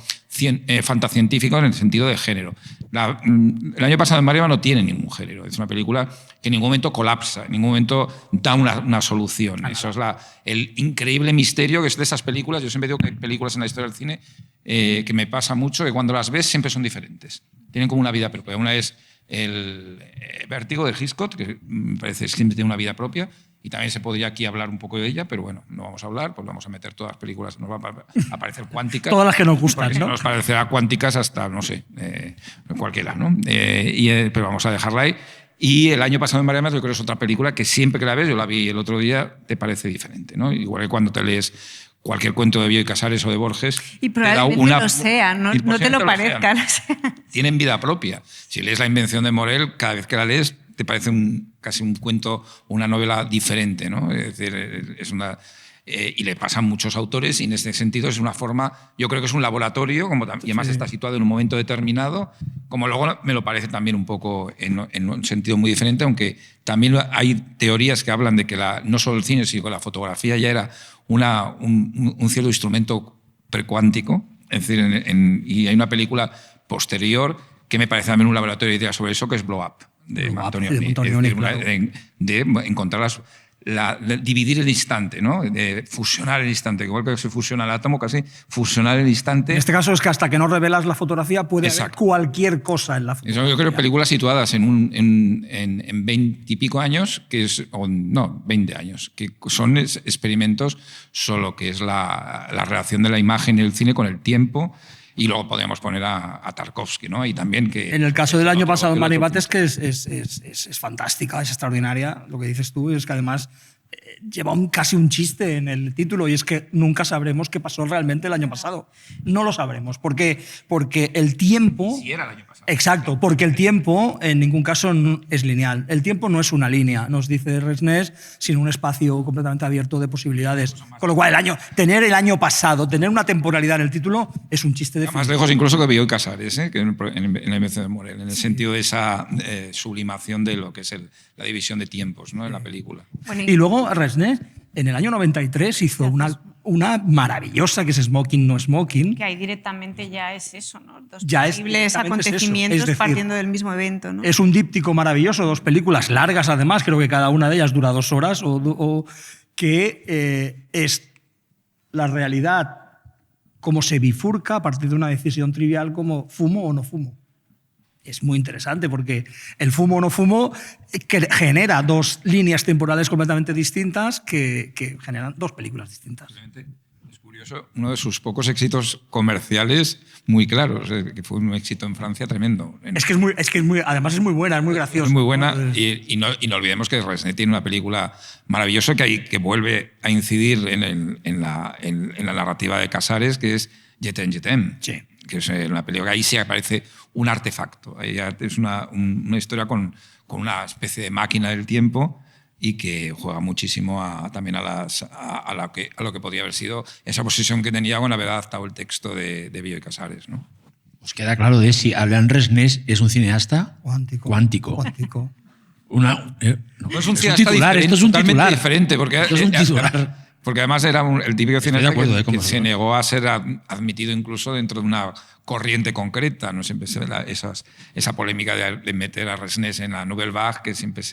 S2: fantascientífico en el sentido de género. El año pasado en Mariama no tiene ningún género, es una película que en ningún momento colapsa, en ningún momento da una solución. Eso es el increíble misterio que es de esas películas. Yo siempre digo que hay películas en la historia del cine que me pasa mucho, que cuando las ves siempre son diferentes, tienen como una vida propia. Una es el Vértigo de Hitchcock, que me parece que siempre tiene una vida propia, y también se podría aquí hablar un poco de ella, pero bueno, no vamos a hablar, pues vamos a meter todas las películas, nos van a parecer cuánticas.
S6: Todas las que nos gustan, ¿no?
S2: Nos parecerá cuánticas hasta, no sé, cualquiera, ¿no? Pero vamos a dejarla ahí. Y el año pasado en Mariamas yo creo que es otra película que siempre que la ves, yo la vi el otro día, te parece diferente, ¿no? Igual que cuando te lees cualquier cuento de Bioy Casares o de Borges.
S7: Y probablemente lo sea, no te lo parezca.
S2: Tienen vida propia. Si lees La invención de Morel, cada vez que la lees te parece casi un cuento o una novela diferente, ¿no? Es decir, y le pasa a muchos autores, y en este sentido es una forma, yo creo que es un laboratorio, y además está situado en un momento determinado, como luego me lo parece también un poco en un sentido muy diferente, aunque también hay teorías que hablan de que no solo el cine, sino que la fotografía ya era un cierto instrumento precuántico, es decir, y hay una película posterior que me parece también un laboratorio de ideas sobre eso, que es Blow Up, de Antonioni. De encontrar dividir el instante, ¿no? De fusionar el instante, igual que se fusiona el átomo, casi fusionar el instante.
S6: En este caso es que hasta que no revelas la fotografía puede haber cualquier cosa en la fotografía.
S2: Yo creo que películas situadas en 20 y pico años, 20 años, que son experimentos, solo que es la relación de la imagen y el cine con el tiempo. Y luego podríamos poner a Tarkovsky, ¿no? Y también que...
S6: En el caso del año pasado en Manibat es que es fantástica, es extraordinaria. Lo que dices tú es que además lleva casi un chiste en el título, y es que nunca sabremos qué pasó realmente el año pasado. No lo sabremos, porque el tiempo...
S2: Si era el año pasado.
S6: Exacto, porque el tiempo en ningún caso es lineal. El tiempo no es una línea, nos dice Resnés, sino un espacio completamente abierto de posibilidades. Con lo cual, tener el año pasado, tener una temporalidad en el título, es un chiste de...
S2: Más lejos incluso que Bioy Casares, que en la invención de Morel, en el sentido de esa sublimación de lo que es la división de tiempos, ¿no? En la película.
S6: Bueno, y luego Resnés, en el año 93, hizo una maravillosa que es Smoking, No Smoking.
S7: Que ahí directamente ya es eso, ¿no? Dos
S6: ya
S7: posibles acontecimientos es decir, partiendo del mismo evento, ¿no?
S6: Es un díptico maravilloso, 2 películas largas además, creo que cada una de ellas dura 2 horas, que es la realidad como se bifurca a partir de una decisión trivial como fumo o no fumo. Es muy interesante porque el fumo o no fumo genera 2 líneas temporales completamente distintas que generan 2 películas distintas.
S2: Es curioso, uno de sus pocos éxitos comerciales muy claros, que fue un éxito en Francia tremendo.
S6: Además es muy buena, es muy graciosa.
S2: Es muy buena, y no olvidemos que Resnés tiene una película maravillosa que vuelve a incidir en la narrativa de Casares, que es Jetem Jetem.
S6: Sí.
S2: Que es una película que ahí sí aparece un artefacto. Ahí es una historia con una especie de máquina del tiempo, y que juega muchísimo también a lo que podría haber sido esa posesión que tenía con haber adaptado el texto de Bioy Casares, ¿no?
S1: Os queda claro de si Alain Resnés es un cineasta cuántico.
S2: No es un cineasta
S1: titular,
S2: diferente,
S1: esto es un
S2: totalmente
S1: titular.
S2: diferente, porque
S1: Esto es un titular.
S2: Porque además era el típico cineasta que se
S1: vosotros.
S2: negó a ser admitido incluso dentro de una corriente concreta. No siempre se ve esa polémica de meter a Resnés en la Nouvelle Vague, que siempre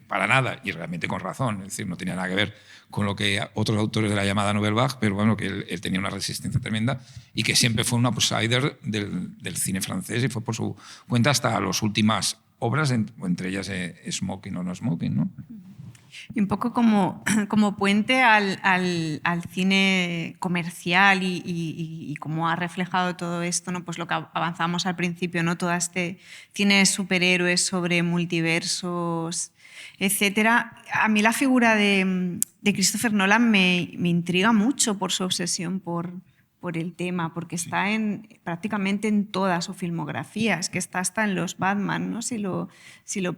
S2: para nada, y realmente con razón, es decir, no tenía nada que ver con lo que otros autores de la llamada Nouvelle Vague, pero bueno, que él tenía una resistencia tremenda y que siempre fue un outsider del cine francés, y fue por su cuenta hasta las últimas obras, entre ellas Smoking o No Smoking, ¿no?
S7: Y un poco como puente al cine comercial y cómo ha reflejado todo esto, ¿no? Pues lo que avanzamos al principio, ¿no? Todo este cine de superhéroes sobre multiversos, etcétera. A mí la figura de Christopher Nolan me intriga mucho por su obsesión por el tema, porque está prácticamente en toda su filmografía, es que está hasta en los Batman, ¿no? Si lo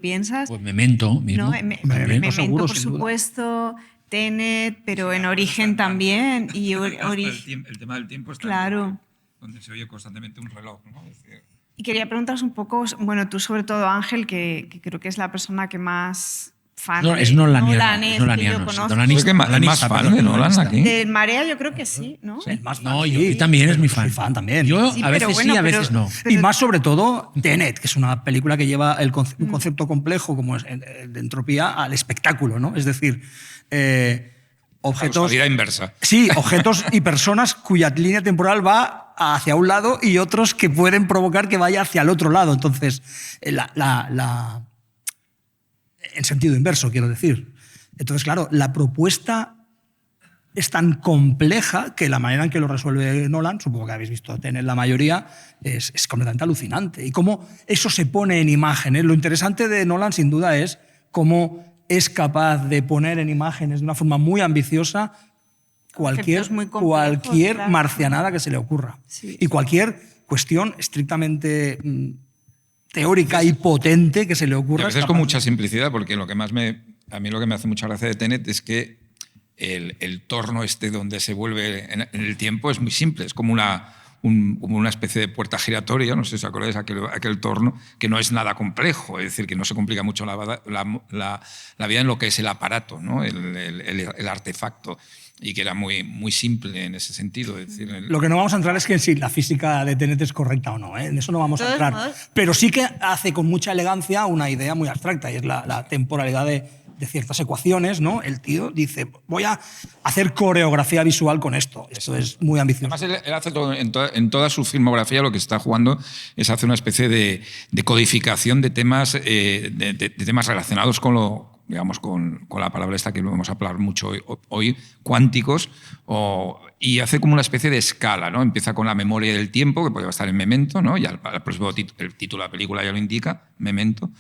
S7: piensas.
S1: Pues Memento mismo.
S7: ¿no? Memento,
S6: seguro,
S7: por supuesto. Tenet, pero en Origen también. Y
S2: el tema del tiempo está
S7: claro.
S2: donde se oye constantemente un reloj, ¿no? Es decir,
S7: Y quería preguntaros un poco, bueno, tú sobre todo, Ángel, que creo que es la persona que más fan
S1: No, es
S7: de
S1: Nolan,
S7: es,
S1: es
S7: que yo
S1: Nolan.
S7: conozco.
S2: ¿Es que más fan de Nolan aquí?
S7: De Marea yo creo que sí, ¿no?
S6: El más fan,
S1: No,
S6: sí.
S1: yo también es mi fan.
S6: Soy fan también.
S1: Yo
S7: Sí,
S1: a
S7: pero
S1: veces
S7: bueno,
S1: sí, a
S7: pero-
S1: veces no.
S6: Y más sobre todo Tenet, que es una película que lleva un concepto complejo como es de entropía al espectáculo, ¿no? Es decir, objetos...
S2: Causalidad inversa.
S6: Sí, objetos y personas cuya línea temporal va hacia un lado y otros que pueden provocar que vaya hacia el otro lado. Entonces, en sentido inverso, quiero decir. Entonces, claro, la propuesta es tan compleja que la manera en que lo resuelve Nolan, supongo que habéis visto Tenet la mayoría, es completamente alucinante. Y cómo eso se pone en imágenes. Lo interesante de Nolan, sin duda, es cómo es capaz de poner en imágenes de una forma muy ambiciosa cualquier
S7: Conceptos muy complejos, claro.
S6: marcianada que se le ocurra.
S7: Sí.
S6: Y cualquier cuestión estrictamente teórica y potente que se le
S2: Y
S6: ocurra.
S2: a veces
S6: es
S2: con
S6: capaz
S2: mucha simplicidad, porque a mí lo que me hace mucha gracia de Tenet es que el torno donde se vuelve en el tiempo es muy simple, es como una especie de puerta giratoria, no sé si os acordáis, aquel torno, que no es nada complejo, es decir, que no se complica mucho la vida en lo que es el aparato, ¿no? el artefacto, y que era muy, muy simple en ese sentido. Es decir,
S6: Lo que no vamos a entrar es que si la física de Tenet es correcta o no, ¿eh? En eso no vamos a entrar. Pero sí que hace con mucha elegancia una idea muy abstracta, y es la temporalidad de ciertas ecuaciones, ¿no? El tío dice, voy a hacer coreografía visual con esto. Esto es muy ambicioso.
S2: Además, él hace todo, en toda su filmografía lo que está jugando es hacer una especie de codificación de temas, de temas relacionados con la palabra esta que vamos a hablar mucho hoy, cuánticos, y hace como una especie de escala, ¿no? Empieza con la memoria del tiempo, que puede estar en Memento, ¿no? Y al próximo el título de la película ya lo indica, Memento.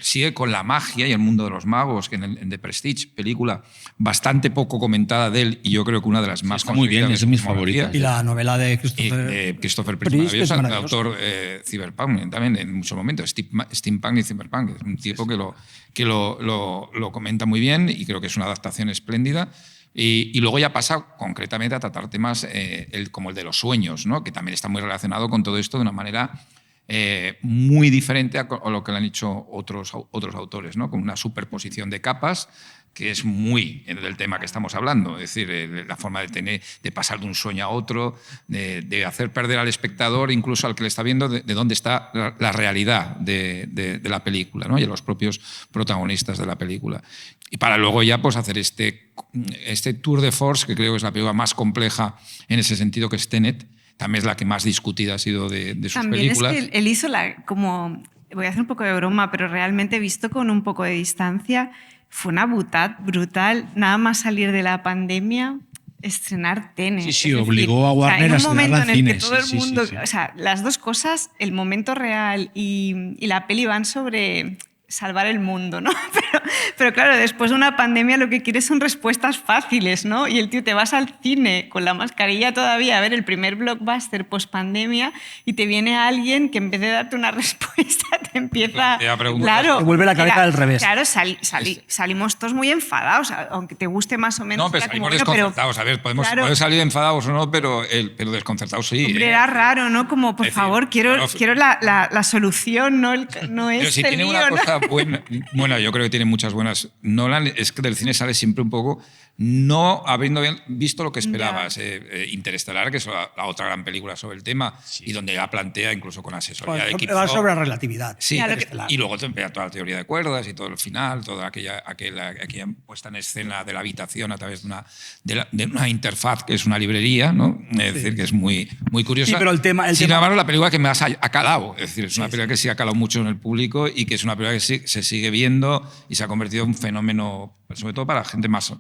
S2: Sigue con la magia y el mundo de los magos, que en The Prestige, película bastante poco comentada de él, y yo creo que una de las más
S1: está muy bien, es de mis
S2: filmografía.
S1: favoritas.
S6: Y la novela de
S2: Christopher
S6: Priest,
S2: Priest,
S6: que es
S2: maravillosa, el
S6: maravilloso.
S2: autor Cyberpunk también en muchos momentos, Steampunk y Cyberpunk, es un tipo que lo comenta muy bien, y creo que es una adaptación espléndida. Y luego ya pasa concretamente a tratar temas como el de los sueños, ¿no? Que también está muy relacionado con todo esto de una manera muy diferente a lo que le han hecho otros autores, ¿no? Con una superposición de capas que es muy del tema que estamos hablando, es decir, la forma de pasar de un sueño a otro, de hacer perder al espectador, incluso al que le está viendo, de dónde está la realidad de la película, ¿no? Y a los propios protagonistas de la película. Y para luego ya pues hacer este tour de force, que creo que es la película más compleja en ese sentido, que es Tenet, también es la que más discutida ha sido de sus
S7: también
S2: películas.
S7: es que él hizo como, voy a hacer un poco de broma, pero realmente visto con un poco de distancia, fue una brutal, nada más salir de la pandemia, estrenar Tenet.
S1: Sí, sí,
S7: Es decir,
S1: obligó a Warner
S7: en
S1: a
S7: un momento
S1: estrenarla
S7: en
S1: en
S7: el que
S1: cines,
S7: todo el
S1: sí, sí,
S7: mundo,
S1: sí.
S7: o sea, las dos cosas, el momento real y la peli van sobre salvar el mundo, ¿no? Pero claro, después de una pandemia lo que quieres son respuestas fáciles, ¿no? Y el tío, te vas al cine con la mascarilla todavía a ver el primer blockbuster post-pandemia y te viene alguien que en vez de darte una respuesta te empieza...
S6: Te vuelve la cabeza al revés.
S7: Claro, salimos todos muy enfadados, aunque te guste más o menos.
S2: No, pero
S7: era como,
S2: salimos
S7: bueno,
S2: desconcertados. A ver, podemos
S7: claro.
S2: salir enfadados o no, pero desconcertados sí.
S7: Hombre, era raro, ¿no? Como, por
S2: Es decir,
S7: favor, quiero la solución, no
S2: Pero si
S7: este
S2: tiene
S7: lío,
S2: una
S7: ¿no?
S2: cosa buena, bueno, yo creo que tiene muchas buenas. Nolan es que del cine sale siempre un poco no habiendo visto lo que esperabas. Interestelar, que es la otra gran película sobre el tema, y donde ya plantea, incluso con asesoría de equipo.
S6: Va sobre la relatividad.
S2: Sí,
S7: Claro
S2: y luego te empieza toda la teoría de cuerdas y todo el final, toda aquella puesta en escena de la habitación a través de una interfaz que es una librería, ¿no? Es decir, que es muy, muy curiosa.
S6: Sí, pero el tema...
S2: Sin embargo, la película que más ha calado, es decir, es una película que sí ha calado mucho en el público y que es una película que sí, se sigue viendo y se ha convertido en un fenómeno, sobre todo para gente más,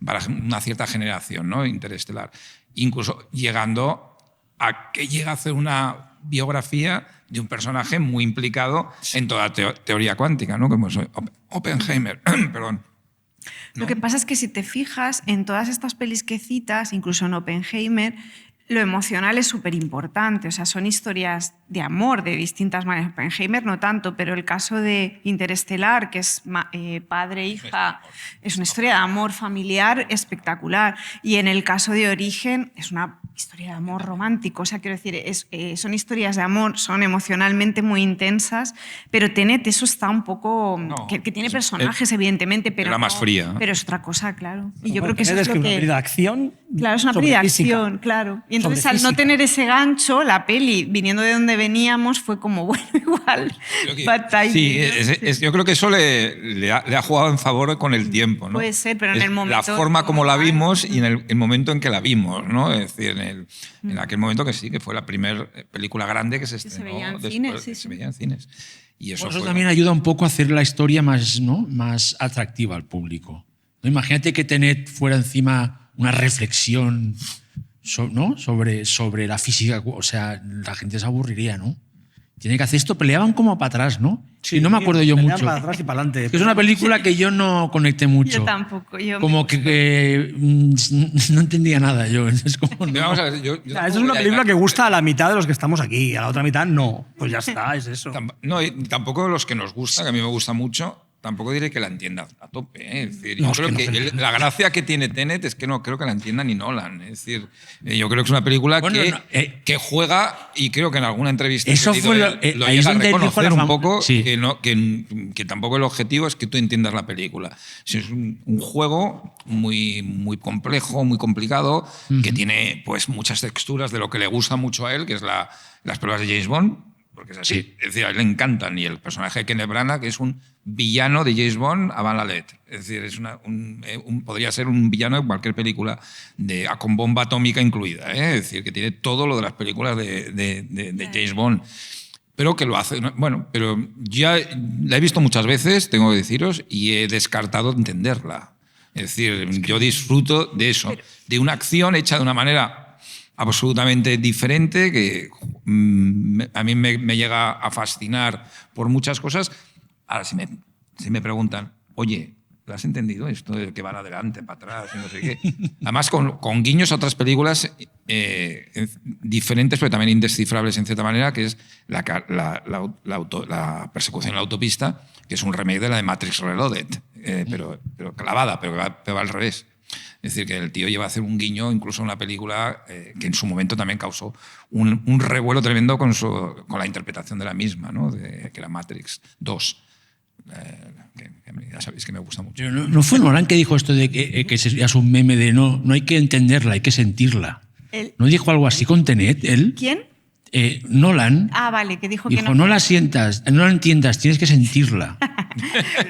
S2: para una cierta generación, ¿no? Interestelar. Incluso llegando a que llega a hacer una biografía de un personaje muy implicado en toda teoría cuántica, ¿no? Como es Oppenheimer. Perdón.
S7: Lo que pasa es que si te fijas en todas estas pelis que citas, incluso en Oppenheimer, lo emocional es súper importante. O sea, son historias de amor de distintas maneras. Oppenheimer no tanto, pero el caso de Interestelar, que es padre-hija, es una historia de amor familiar espectacular. Y en el caso de Origen es una historia de amor romántico. O sea, quiero decir, son historias de amor, son emocionalmente muy intensas, pero Tenet eso está un poco...
S2: No,
S7: que tiene personajes, evidentemente, pero
S2: era más fría.
S7: Pero es otra cosa, claro. Y yo
S6: Bueno,
S7: creo que eso
S6: Tenet
S7: es lo
S6: una
S7: que...
S6: peli de acción.
S7: Claro, es una
S6: sobre
S7: peli de
S6: física.
S7: acción, claro. Y entonces,
S6: Sobre
S7: al no
S6: física.
S7: tener ese gancho, la peli, viniendo de donde veníamos, fue como, bueno, igual. bad timing,
S2: Sí,
S7: ¿no?
S2: yo creo que eso le ha jugado en favor con el tiempo, ¿no?
S7: Puede ser, pero en
S2: Es
S7: el momento...
S2: la forma como la vimos y en el momento en que la vimos, ¿no? Es decir, en aquel momento que sí, que fue la primera película grande que se estrenó.
S7: veía en
S2: después,
S7: cines, sí,
S2: que se
S7: sí.
S2: veía en cines. Y eso,
S1: Por eso
S2: fue-
S1: también ayuda un poco a hacer la historia más, ¿no? más atractiva al público. ¿No? Imagínate que Tenet fuera encima una reflexión ¿no? sobre la física. O sea, la gente se aburriría, ¿no? Tiene que hacer esto. Peleaban como para atrás, ¿no? Sí, no me acuerdo yo
S6: pelean
S1: mucho.
S6: para atrás y para adelante.
S1: Es una película que yo no conecté mucho.
S7: Yo tampoco.
S1: Como que no entendía nada yo. Es como, no.
S2: Pero vamos a ver, yo
S6: O sea,
S2: tampoco
S6: esa es una
S2: voy a-
S6: película que gusta a la mitad de los que estamos aquí, a la otra mitad no. Pues ya está, es eso.
S2: No, y tampoco los que nos gusta, que a mí me gusta mucho, tampoco diré que la entienda a tope. ¿eh? Es decir,
S6: No,
S2: yo
S6: es
S2: creo
S6: que no
S2: que
S6: se entiende.
S2: la gracia que tiene Tenet es que no creo que la entienda ni Nolan. Es decir, yo creo que es una película
S1: Bueno,
S2: que,
S1: no,
S2: que juega, y creo que en alguna entrevista
S1: Eso
S2: que he
S1: fue
S2: leído,
S1: lo-
S2: lo
S1: ahí es
S2: llega a
S1: donde dijo
S2: reconocer
S1: la
S2: un poco
S1: sí.
S2: que tampoco el objetivo es que tú entiendas la película. Es un juego muy, muy complejo, muy complicado, que tiene pues muchas texturas de lo que le gusta mucho a él, que es las pruebas de James Bond. Porque es así.
S1: Sí.
S2: Es decir, a él le encantan. Y el personaje de Kenneth Branagh, que es un villano de James Bond avant la lettre. Es decir, podría ser un villano de cualquier película con bomba atómica incluida. ¿eh? Es decir, que tiene todo lo de las películas de James Bond. Pero que lo hace... Bueno, pero ya la he visto muchas veces, tengo que deciros, y he descartado entenderla. Es decir, yo disfruto de eso. De una acción hecha de una manera absolutamente diferente, que a mí me llega a fascinar por muchas cosas. Ahora, si me preguntan, oye, ¿lo has entendido esto de que van adelante, para atrás, y no sé qué? Además, con guiños a otras películas diferentes, pero también indescifrables en cierta manera, que es la persecución en la autopista, que es un remake de la de Matrix Reloaded, pero clavada, pero va al revés. Es decir, que el tío lleva a hacer un guiño incluso a una película que en su momento también causó un revuelo tremendo con la interpretación de la misma, ¿no? Que era Matrix 2. Que ya sabéis que me gusta mucho.
S1: Pero no fue Nolan que dijo esto de que es un meme de no hay que entenderla, hay que sentirla. ¿No dijo algo así con Tenet él?
S7: ¿Quién?
S1: Nolan
S7: Ah, vale, que dijo
S1: dijo,
S7: que
S1: no la sientas, no la entiendas, tienes que sentirla.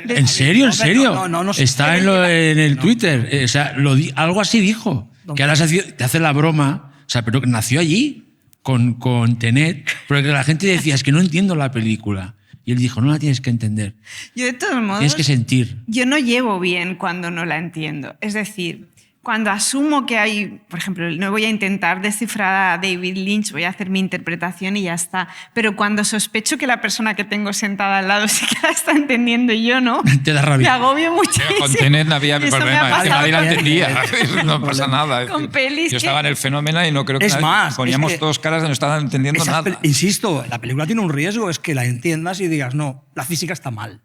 S1: ¿En serio? ¿En serio?
S6: No sé.
S1: Está en el Twitter. O sea, algo así dijo. Que ahora te hace la broma. O sea, pero nació allí con Tenet, porque la gente decía, es que no entiendo la película. Y él dijo, no la tienes que entender,
S7: Yo, de todos modos,
S1: tienes que sentir.
S7: yo no llevo bien cuando no la entiendo. Es decir, cuando asumo que hay, por ejemplo, no voy a intentar descifrar a David Lynch, voy a hacer mi interpretación y ya está. Pero cuando sospecho que la persona que tengo sentada al lado sí que la está entendiendo y yo no,
S1: Te da
S7: me
S1: rabia.
S7: agobio muchísimo.
S2: Con Tenet no había
S7: Eso me ha
S2: problema, es que
S7: pasado
S2: nadie la
S7: con-
S2: entendía. No pasa nada.
S7: Con pelis
S2: Yo estaba en el Fenómeno y no creo que
S6: Es más,
S2: poníamos
S6: es que
S2: todos caras de no estaban entendiendo
S6: Esas
S2: nada.
S6: insisto, la película tiene un riesgo, es que la entiendas y digas, no, la física está mal.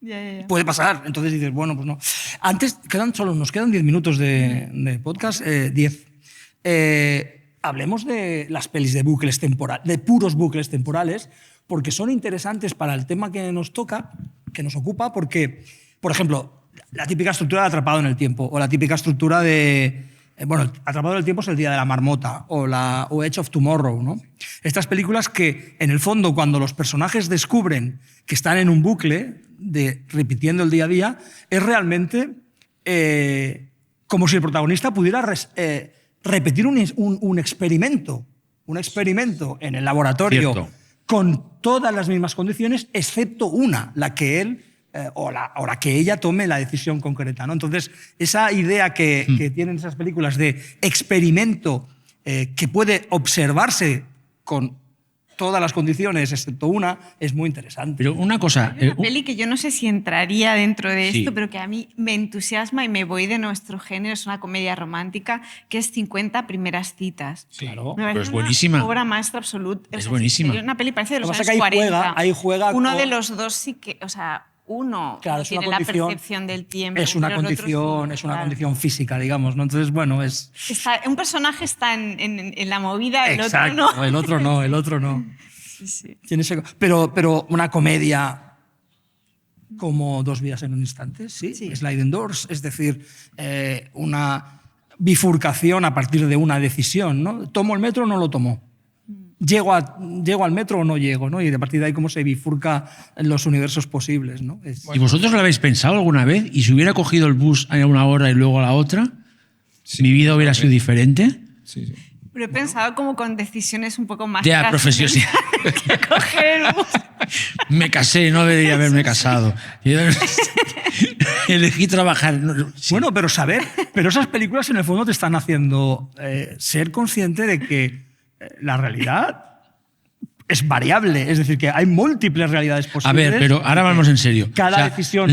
S7: Ya.
S6: Puede pasar. Entonces dices, bueno, pues no. Antes, nos quedan 10 minutos de podcast, 10. Hablemos de las pelis de bucles temporales, de puros bucles temporales, porque son interesantes para el tema que nos toca, que nos ocupa, porque, por ejemplo, la típica estructura de Atrapado en el Tiempo, o la típica estructura de... Bueno, Atrapado en el Tiempo es El Día de la Marmota, o Edge of Tomorrow, ¿no? Estas películas que, en el fondo, cuando los personajes descubren que están en un bucle, repitiendo el día a día, es realmente como si el protagonista pudiera repetir un experimento en el laboratorio.
S1: Cierto.
S6: Con todas las mismas condiciones, excepto una, la que él o la que ella tome la decisión concreta, ¿no? Entonces, esa idea que tienen esas películas de experimento que puede observarse con todas las condiciones, excepto una, es muy interesante.
S1: Pero una cosa...
S7: Hay una peli que yo no sé si entraría dentro de esto,
S1: Sí.
S7: pero que a mí me entusiasma y me voy de nuestro género, es una comedia romántica, que es 50 primeras citas.
S6: Claro.
S7: Me parece
S1: Pero es buenísima.
S7: Una obra maestra absoluta.
S1: Es buenísima.
S7: Una peli parece de
S6: Lo
S7: los
S6: que pasa
S7: años
S6: es que
S7: 40.
S6: ahí juega
S7: Uno
S6: con-
S7: de los dos sí que... O sea, uno
S6: Claro,
S7: no
S6: es una
S7: tiene la
S6: condición-
S7: percepción del tiempo.
S6: Es una
S7: pero el otro
S6: condición,
S7: sí,
S6: es una
S7: claro.
S6: condición física, digamos, ¿no? Entonces, bueno, es...
S7: Un personaje está en la movida, el
S6: Exacto,
S7: otro no.
S6: el otro no, el otro no.
S7: Sí, sí.
S6: Tiene pero una comedia como Dos vidas en un instante, sí, Sliding Doors, es decir, una bifurcación a partir de una decisión, ¿no? ¿Tomo el metro o no lo tomo? ¿Llego al metro o no llego? ¿no? Y a partir de ahí cómo se bifurca los universos posibles, ¿no?
S1: ¿Y vosotros lo habéis pensado alguna vez? ¿Y si hubiera cogido el bus a una hora y luego a la otra, mi vida hubiera sido diferente?
S2: Sí, sí.
S7: Pero he pensado como con decisiones un poco más...
S1: Ya, profesional.
S7: que coger el bus.
S1: Me casé, no debería haberme casado. Elegí trabajar. Sí.
S6: Bueno, pero esas películas en el fondo te están haciendo ser consciente de que la realidad es variable, es decir, que hay múltiples realidades posibles.
S1: A ver, pero ahora vamos en serio.
S6: Cada decisión...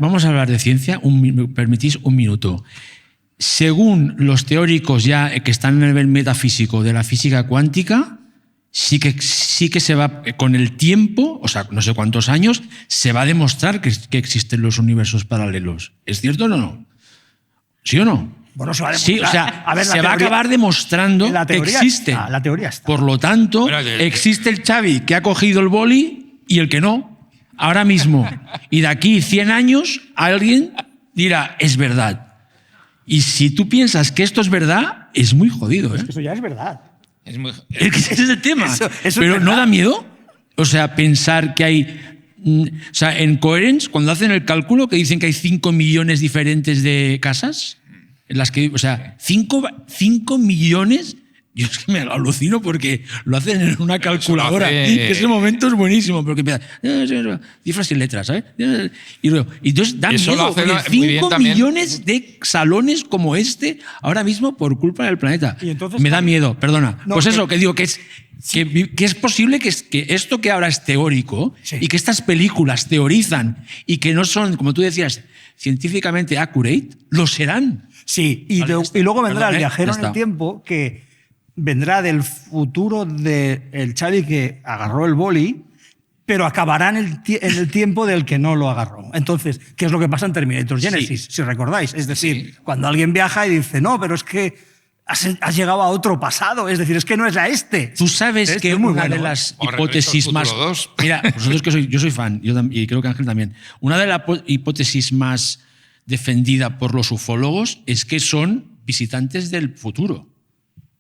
S1: Vamos a hablar de ciencia, ¿me permitís un minuto? Según los teóricos ya que están en el nivel metafísico de la física cuántica, sí que se va, con el tiempo, o sea, no sé cuántos años, se va a demostrar que existen los universos paralelos. ¿Es cierto o no? ¿Sí o no?
S6: Bueno, se va a
S1: Sí, o sea,
S6: demostrar. A ver, la
S1: se va a
S6: teoría-
S1: acabar demostrando
S6: la
S1: que
S6: teoría
S1: existen.
S6: está, la teoría está.
S1: Por lo tanto,
S2: Bueno,
S1: existe el Xavi que ha cogido el boli y el que no, ahora mismo. Y de aquí 100 años alguien dirá, es verdad. Y si tú piensas que esto es verdad, es muy jodido, ¿eh?
S6: Eso ya es verdad.
S2: Es muy,
S1: Es que ese es el tema.
S6: Eso es
S1: Pero ¿no
S6: verdad.
S1: da miedo? O sea, pensar que hay... O sea, en Coherence, cuando hacen el cálculo, que dicen que hay 5 millones diferentes de casas, en las que... O sea, 5 millones... Yo es que me alucino porque lo hacen en una calculadora.
S2: hace-
S1: Que ese momento es buenísimo, porque empieza... Cifras y letras, ¿sabes? Y entonces da
S2: Eso lo
S1: miedo,
S2: hace
S1: porque
S2: muy bien
S1: 5
S2: también.
S1: millones de salones como este, ahora mismo por culpa del planeta.
S6: Y entonces
S1: me da
S6: también-
S1: miedo, perdona.
S6: No,
S1: pues
S6: que-
S1: eso, que digo que es posible que esto que ahora es teórico
S6: Sí.
S1: y que estas películas teorizan y que no son, como tú decías, científicamente accurate, lo serán.
S6: Sí, y,
S1: Vale, ya está.
S6: y luego vendrá
S1: Perdón,
S6: el viajero
S1: ya
S6: en el
S1: está.
S6: tiempo que vendrá del futuro del Xavi que agarró el boli, pero acabará en el tiempo del que no lo agarró. Entonces, ¿qué es lo que pasa en Terminator Genesis? Si recordáis. Es decir, cuando alguien viaja y dice, no, pero es que has llegado a otro pasado. Es decir, es que no es a este.
S1: Tú sabes
S6: Esto
S1: que
S6: es muy
S1: una
S6: bueno,
S1: de
S6: ¿eh?
S1: las
S2: O Regreso al
S1: hipótesis
S2: Futuro
S1: más...
S2: 2.
S1: Mira, vosotros que yo soy fan, y creo que Ángel también. Una de las hipótesis más defendida por los ufólogos es que son visitantes del futuro.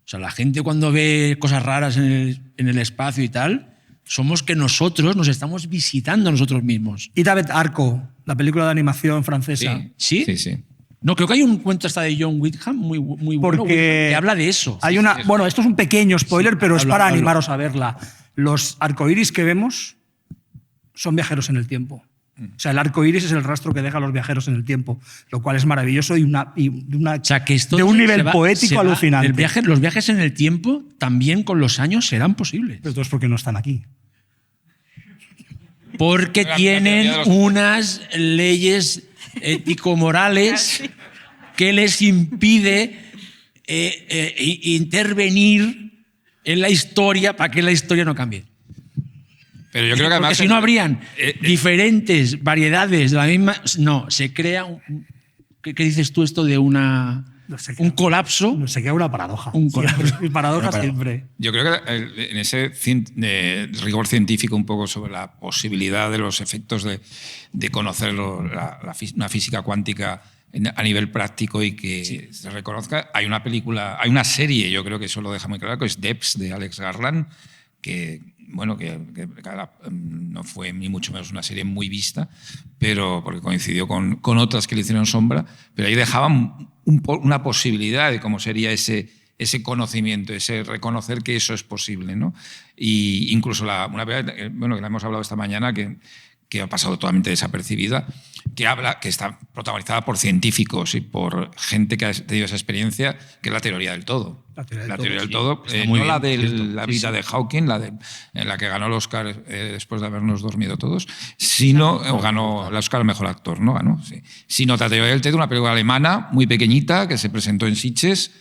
S1: O sea, la gente cuando ve cosas raras en el espacio y tal, somos que nosotros nos estamos visitando a nosotros mismos.
S6: Itavet Arco, la película de animación francesa.
S1: ¿Sí?
S2: Sí, sí.
S1: No, creo que hay un cuento hasta de John Whitham muy bueno
S6: Porque
S1: que habla de eso.
S6: Hay una, bueno, esto es un pequeño spoiler, pero es
S1: habla,
S6: para
S1: habla.
S6: animaros a verla. Los arcoíris que vemos son viajeros en el tiempo. O sea, el arco iris es el rastro que dejan los viajeros en el tiempo, lo cual es maravilloso y
S1: O sea, que esto
S6: de un
S1: se
S6: nivel
S1: va-
S6: poético
S1: se va-
S6: alucinante.
S1: Los viajes en el tiempo también con los años serán posibles.
S6: Pero esto es porque no están aquí.
S1: Porque
S2: La
S1: tienen
S2: teoría de los-
S1: unas leyes ético-morales que les impide intervenir en la historia para que la historia no cambie.
S2: Pero yo creo que
S1: Porque
S2: además...
S1: si no habrían diferentes variedades de la misma... No, se crea... ¿Qué dices tú esto de
S6: No sé qué.
S1: un colapso?
S6: No sé qué, una paradoja.
S1: Un colapso.
S6: Siempre. Y paradoja
S1: Una paradoja.
S6: siempre.
S2: Yo creo que en ese rigor científico un poco sobre la posibilidad de los efectos de conocer una física cuántica a nivel práctico y que se reconozca, hay una película, hay una serie, yo creo que eso lo deja muy claro, que es Depths de Alex Garland, que bueno, que no fue ni mucho menos una serie muy vista, pero porque coincidió con otras que le hicieron sombra, pero ahí dejaban una posibilidad de cómo sería ese conocimiento, ese reconocer que eso es posible, ¿no? Y incluso una vez, bueno, que la hemos hablado esta mañana, que ha pasado totalmente desapercibida, que está protagonizada por científicos y por gente que ha tenido esa experiencia, que es la teoría del todo.
S6: La teoría del
S2: todo, no la de la vida de Hawking, en la que ganó el Oscar después de habernos dormido todos, o ganó el Oscar al mejor actor, ¿no? Ganó, sí. Sino la teoría del todo, una película alemana muy pequeñita que se presentó en Sitges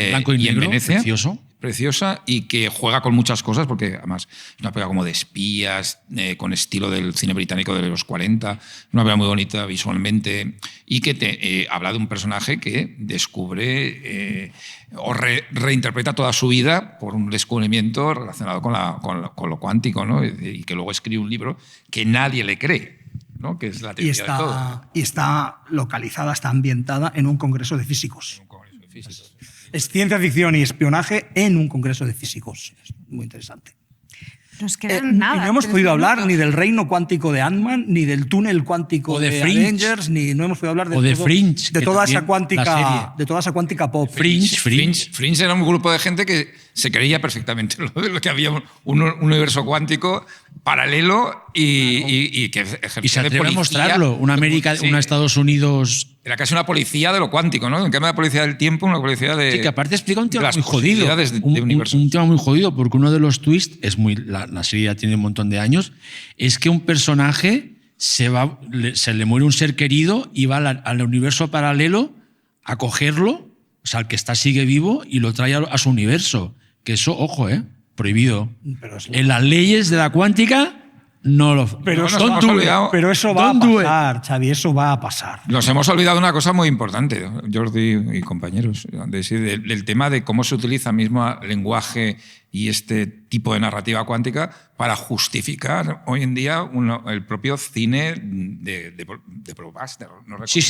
S1: blanco y negro,
S2: en Venecia.
S1: preciosa
S2: y que juega con muchas cosas, porque además es una película como de espías, con estilo del cine británico de los 40, una película muy bonita visualmente, y que habla de un personaje que descubre o reinterpreta toda su vida por un descubrimiento relacionado con lo cuántico, ¿no? Y que luego escribe un libro que nadie le cree, ¿no? Que es la teoría de todo.
S6: Y está localizada, está ambientada en un congreso de físicos. Es ciencia ficción y espionaje en un congreso de físicos. Es muy interesante.
S7: Nos quedan nada.
S6: Y no hemos podido hablar ni del reino cuántico de Ant-Man, ni del túnel cuántico de
S1: Fringe.
S6: Avengers, no hemos podido hablar de,
S1: de Fringe,
S6: de toda esa cuántica pop.
S2: Fringe era un grupo de gente que se creía perfectamente lo que había un universo cuántico paralelo y que ejercía
S1: y se atreve
S2: de policía,
S1: a mostrarlo. Una América,
S2: sí.
S1: una Estados Unidos.
S2: Era casi una policía de lo cuántico, ¿no? En cambio de la policía del tiempo, una policía de.
S1: Sí, que aparte explica un tema muy jodido.
S2: Un
S1: tema muy jodido, porque uno de los twists, la serie ya tiene un montón de años, es que un personaje se le muere un ser querido y va al universo paralelo a cogerlo, o sea, el que sigue vivo, y lo trae a su universo. Que eso, ojo, prohibido. En las leyes de la cuántica no lo...
S6: Pero eso va a pasar, Xavi, eso va a pasar.
S2: Nos hemos olvidado una cosa muy importante, Jordi y compañeros, del tema de cómo se utiliza mismo el lenguaje y este tipo de narrativa cuántica para justificar hoy en día el propio cine de blockbuster. ¿No
S1: sí,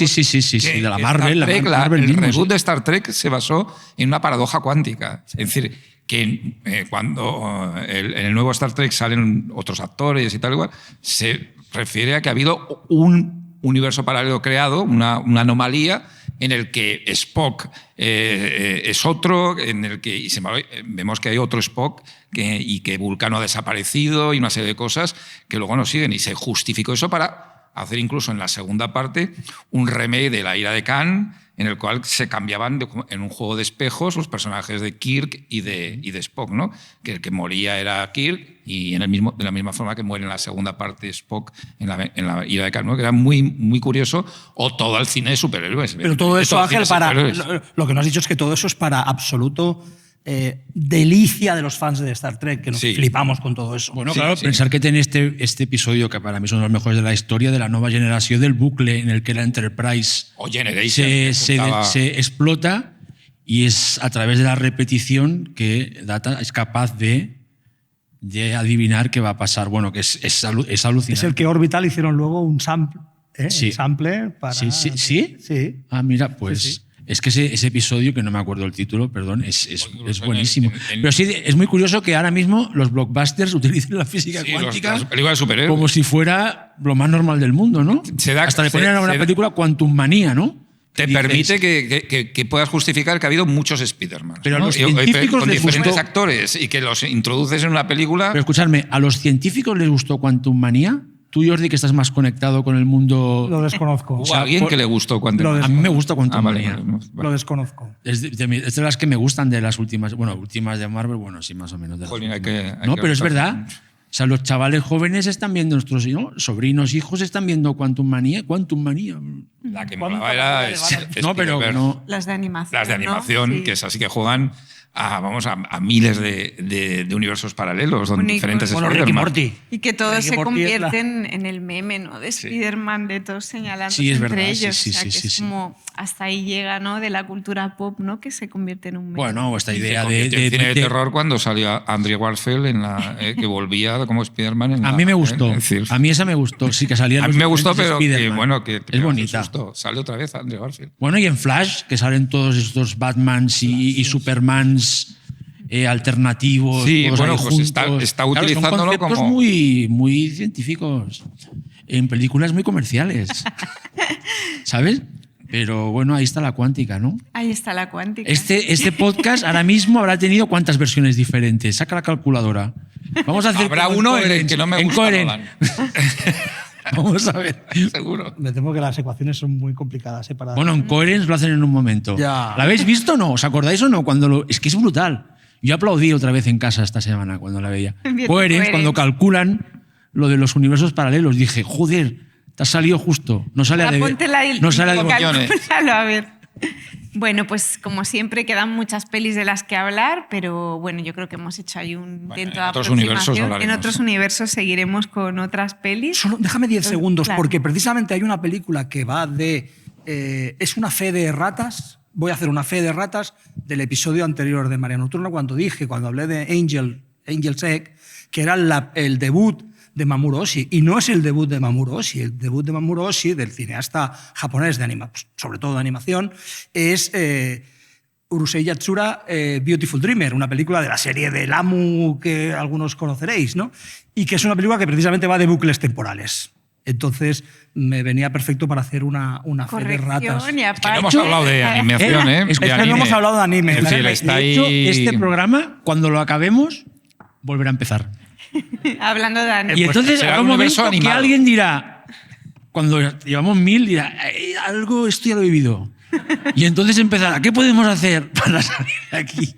S1: de la Marvel.
S2: El reboot de Star Trek se basó en una paradoja cuántica. Es decir, que cuando en el nuevo Star Trek salen otros actores y tal igual, se refiere a que ha habido un universo paralelo creado, una anomalía en el que Spock es otro, en el que vemos que hay otro Spock y que Vulcano ha desaparecido y una serie de cosas que luego nos siguen, y se justificó eso para hacer incluso en la segunda parte un remake de La ira de Khan, en el cual se cambiaban en un juego de espejos los personajes de Kirk y de Spock, ¿no? Que el que moría era Kirk, y de la misma forma que muere en la segunda parte Spock en la ira de Khan, ¿no? Que era muy, muy curioso. O todo el cine de superhéroes.
S6: Pero todo eso, Ángel, lo que nos has dicho es que todo eso es para absoluto delicia de los fans de Star Trek, que nos flipamos con todo eso.
S1: Bueno, claro, pensar que tiene este episodio, que para mí es uno de los mejores de la historia, de la nueva generación, del bucle en el que la Enterprise se explota, y es a través de la repetición que Data es capaz de adivinar qué va a pasar. Bueno, que es alucinante.
S6: Es el que Orbital hicieron luego un sample.
S1: Sí.
S6: Un sample para...
S1: ¿Sí? Ah, mira, pues... Sí. Es que ese episodio, que no me acuerdo el título, perdón, es buenísimo. Pero sí, es muy curioso que ahora mismo los blockbusters utilicen la física cuántica
S2: las películas de superhéroes
S1: como si fuera lo más normal del mundo, ¿no? Hasta le ponen a una película Quantum Manía, ¿no?
S2: Te permite que puedas justificar que ha habido muchos Spider-Man.
S1: Pero a los científicos
S2: con
S1: les
S2: diferentes
S1: gustó,
S2: actores, y que los introduces en una película.
S1: Pero escuchadme, ¿a los científicos les gustó Quantum Manía? Tú, Jordi, que estás más conectado con el mundo...
S6: Lo desconozco.
S2: O a alguien que le gustó Quantum Manía.
S1: A mí me gusta Quantum Manía.
S6: Lo desconozco.
S1: Es de las que me gustan de las últimas... Bueno, últimas de Marvel, bueno, sí, más o menos. Pero es verdad. O sea, los chavales jóvenes están viendo, nuestros sobrinos, hijos, están viendo Quantum Manía.
S2: La que molaba era...
S7: Las de animación.
S2: Las de animación, que es así, que juegan a miles de universos paralelos, donde diferentes
S6: Rick y Morty.
S7: Y que todos se convierten en el meme, ¿no? De Spider-Man, de todos señalándose entre ellos. Es como hasta ahí llega, ¿no? De la cultura pop, ¿no? Que se convierte en un meme.
S1: Bueno, esta idea
S2: de cine de terror cuando salió Andrew Garfield que volvía como Spider-Man.
S1: A mí me gustó. A mí esa me gustó. Sí, que salía.
S2: A mí me gustó, pero que
S1: es bonita.
S2: Sale otra vez Andrew Garfield.
S1: Bueno, y en Flash, que salen todos estos Batmans y Supermans alternativos.
S2: Sí,
S1: todos
S2: bueno, pues está utilizándolo
S1: son conceptos
S2: como...
S1: muy científicos en películas muy comerciales. ¿Sabes? Pero bueno, ahí está la cuántica, ¿no?
S7: Ahí está la cuántica.
S1: Este podcast ahora mismo habrá tenido ¿cuántas versiones diferentes? Saca la calculadora. Vamos a hacer...
S2: Habrá uno en el que no me gusta Nolan.
S1: Vamos a ver.
S2: Seguro.
S6: Me temo que las ecuaciones son muy complicadas. Para...
S1: Bueno, en Coherence lo hacen en un momento.
S6: Ya.
S1: ¿La habéis visto o no? ¿Os acordáis o no? Es que es brutal. Yo aplaudí otra vez en casa esta semana cuando la veía. Coherence, cuando calculan lo de los universos paralelos, dije, joder, te has salido justo. No sale a de
S2: millones.
S7: A ver. Bueno, pues como siempre quedan muchas pelis de las que hablar, pero bueno, yo creo que hemos hecho ahí un intento de aproximación. En otros universos seguiremos con otras pelis.
S6: Solo déjame 10 segundos, claro. Porque precisamente hay una película que va de... es una fe de ratas. Voy a hacer una fe de ratas del episodio anterior de Marea Nocturna cuando hablé de Angel's Egg, que era el debut de Mamoru Oshii. Y no es el debut de Mamoru Oshii. El debut de Mamoru Oshii, del cineasta japonés, sobre todo de animación, es Urusei Yatsura, Beautiful Dreamer, una película de la serie de Lamu que algunos conoceréis, ¿no? Y que es una película que precisamente va de bucles temporales. Entonces me venía perfecto para hacer una fe de ratas.
S2: Es que no hemos hablado de animación, ¿eh?
S6: Es que no hemos hablado de anime.
S2: De
S1: hecho, este programa, cuando lo acabemos, volverá a empezar.
S7: Hablando de anime.
S1: Y entonces habrá un momento que alguien dirá, cuando llevamos 1000, dirá, algo esto ya lo he vivido. Y entonces empezará, ¿qué podemos hacer para salir de aquí?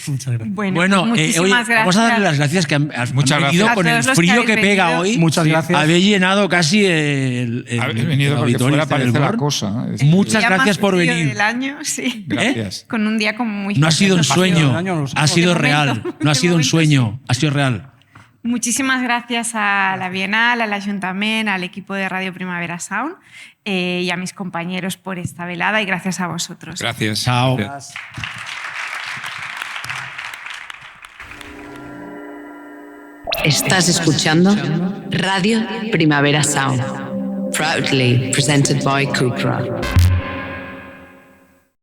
S6: Muchas gracias.
S7: Bueno,
S1: oye, vamos a darle las gracias que has venido con el frío que pega hoy.
S6: Muchas gracias.
S1: Habéis llenado casi el
S2: venido porque fuera parece la cosa.
S1: Muchas gracias por venir.
S7: Del año, sí.
S2: Gracias.
S7: Con un día como muy...
S1: No ha sido un sueño, ha sido real. No ha sido un sueño, ha sido real.
S7: Muchísimas gracias a la Bienal, al Ayuntamiento, al equipo de Radio Primavera Sound y a mis compañeros por esta velada y gracias a vosotros.
S2: Gracias.
S1: Chao.
S2: Gracias.
S3: Estás escuchando Radio Primavera Sound, proudly presented by Cupra.